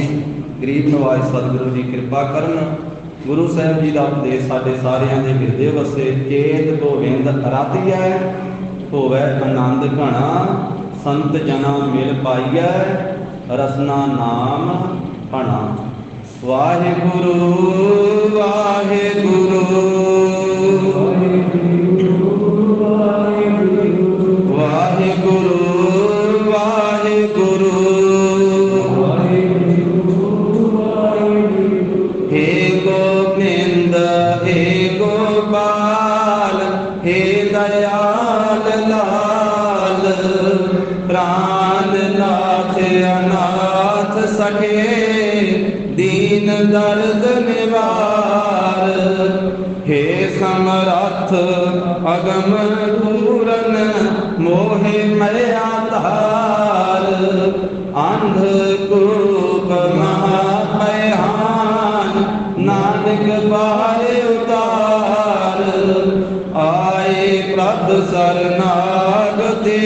ਗਰੀਬ ਨਵਾਜ ਸਤਿਗੁਰੂ ਜੀ ਕਿਰਪਾ ਕਰਨ। ਗੁਰੂ ਸਾਹਿਬ ਜੀ ਦਾ ਉਪਦੇਸ਼ ਸਾਡੇ ਸਾਰਿਆਂ ਦੇ ਹਿਰਦੇ ਵਸੇ। ਚੇਤ ਗੋਬਿੰਦ ਰਾਤੀਐ ਹੋਵੇ ਆਨੰਦ ਘਣਾ, ਸੰਤ ਜਨਾ ਮਿਲ ਪਾਈਐ ਰਸਨਾ ਨਾਮ ਹਣਾ। ਵਾਹਿਗੁਰੂ ਵਾਹਿਗੁਰੂ ਵਾਹਿਗੁਰੂ ਵਾਹਿਗੁਰੂ ਹੇ ਗੋਬਿੰਦ ਹੇ ਗੋਪਾਲ ਹੇ ਦਇਆਲ ਲਾਲ। ਪ੍ਰਾਨ ਨਾਥ ਅਨਾਥ ਸਖੇ ਦੀਨ ਦਰਦ ਨਿਵਾਰ। ਹੇ ਸਮਰੱਥ ਅਗਮ ਪੂਰਨ ਮੋਹਿ ਮਇਆ ਧਾਰ। ਅੰਧ ਕੂਪ ਮਹਾ ਭਇਹਾਨ ਨਾਨਕ ਪਾਏ ਉਤਾਰ। ਆਏ ਪ੍ਰਭ ਸਰਨਾਗਤੇ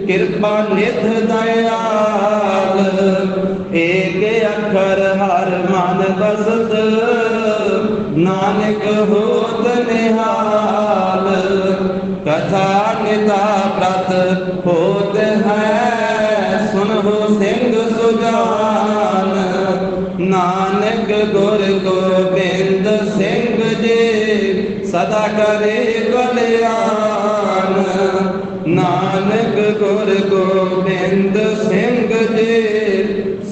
ਕਿਰਪਾ ਨਿਧ ਦਇਆਲ। ਏਕ ਅੱਖਰ ਹਰ ਮਨ ਬਸਤ ਨਾਨਕ ਹੋਤ ਨਿਹਾਲ। ਕਥਾ ਨਿਤਾ ਪ੍ਰਤ ਹੋਤ ਹੈ ਸੁਨਹੁ ਸਿੰਘ ਸੁਜਾਨ। ਨਾਨਕ ਗੁਰ ਗੋਬਿੰਦ ਸਿੰਘ ਜੀ ਸਦਾ ਕਰੇ ਕਲਿਆਣ। ਨਾਨਕ ਗੁਰ ਗੋਬਿੰਦ ਸਿੰਘ ਜੀ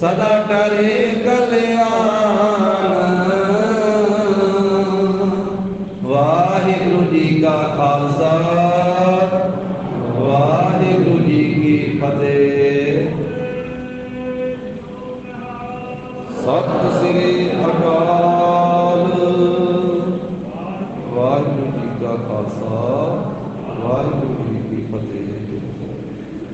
ਸਦਾ ਕਰੇ ਕਲਿਆਣ। ਵਾਹਿਗੁਰੂ ਜੀ ਕਾ ਖਾਲਸਾ ਵਾਹਿਗੁਰੂ ਜੀ ਕੀ ਫਤਿਹ। ਸਤਿ ਸ੍ਰੀ ਅਕਾਲ। ਵਾਹਿਗੁਰੂ ਜੀ ਕਾ ਖਾਲਸਾ ਵਾਹਿਗੁਰੂ ਜੀ ਕੀ ਫਤਿਹ।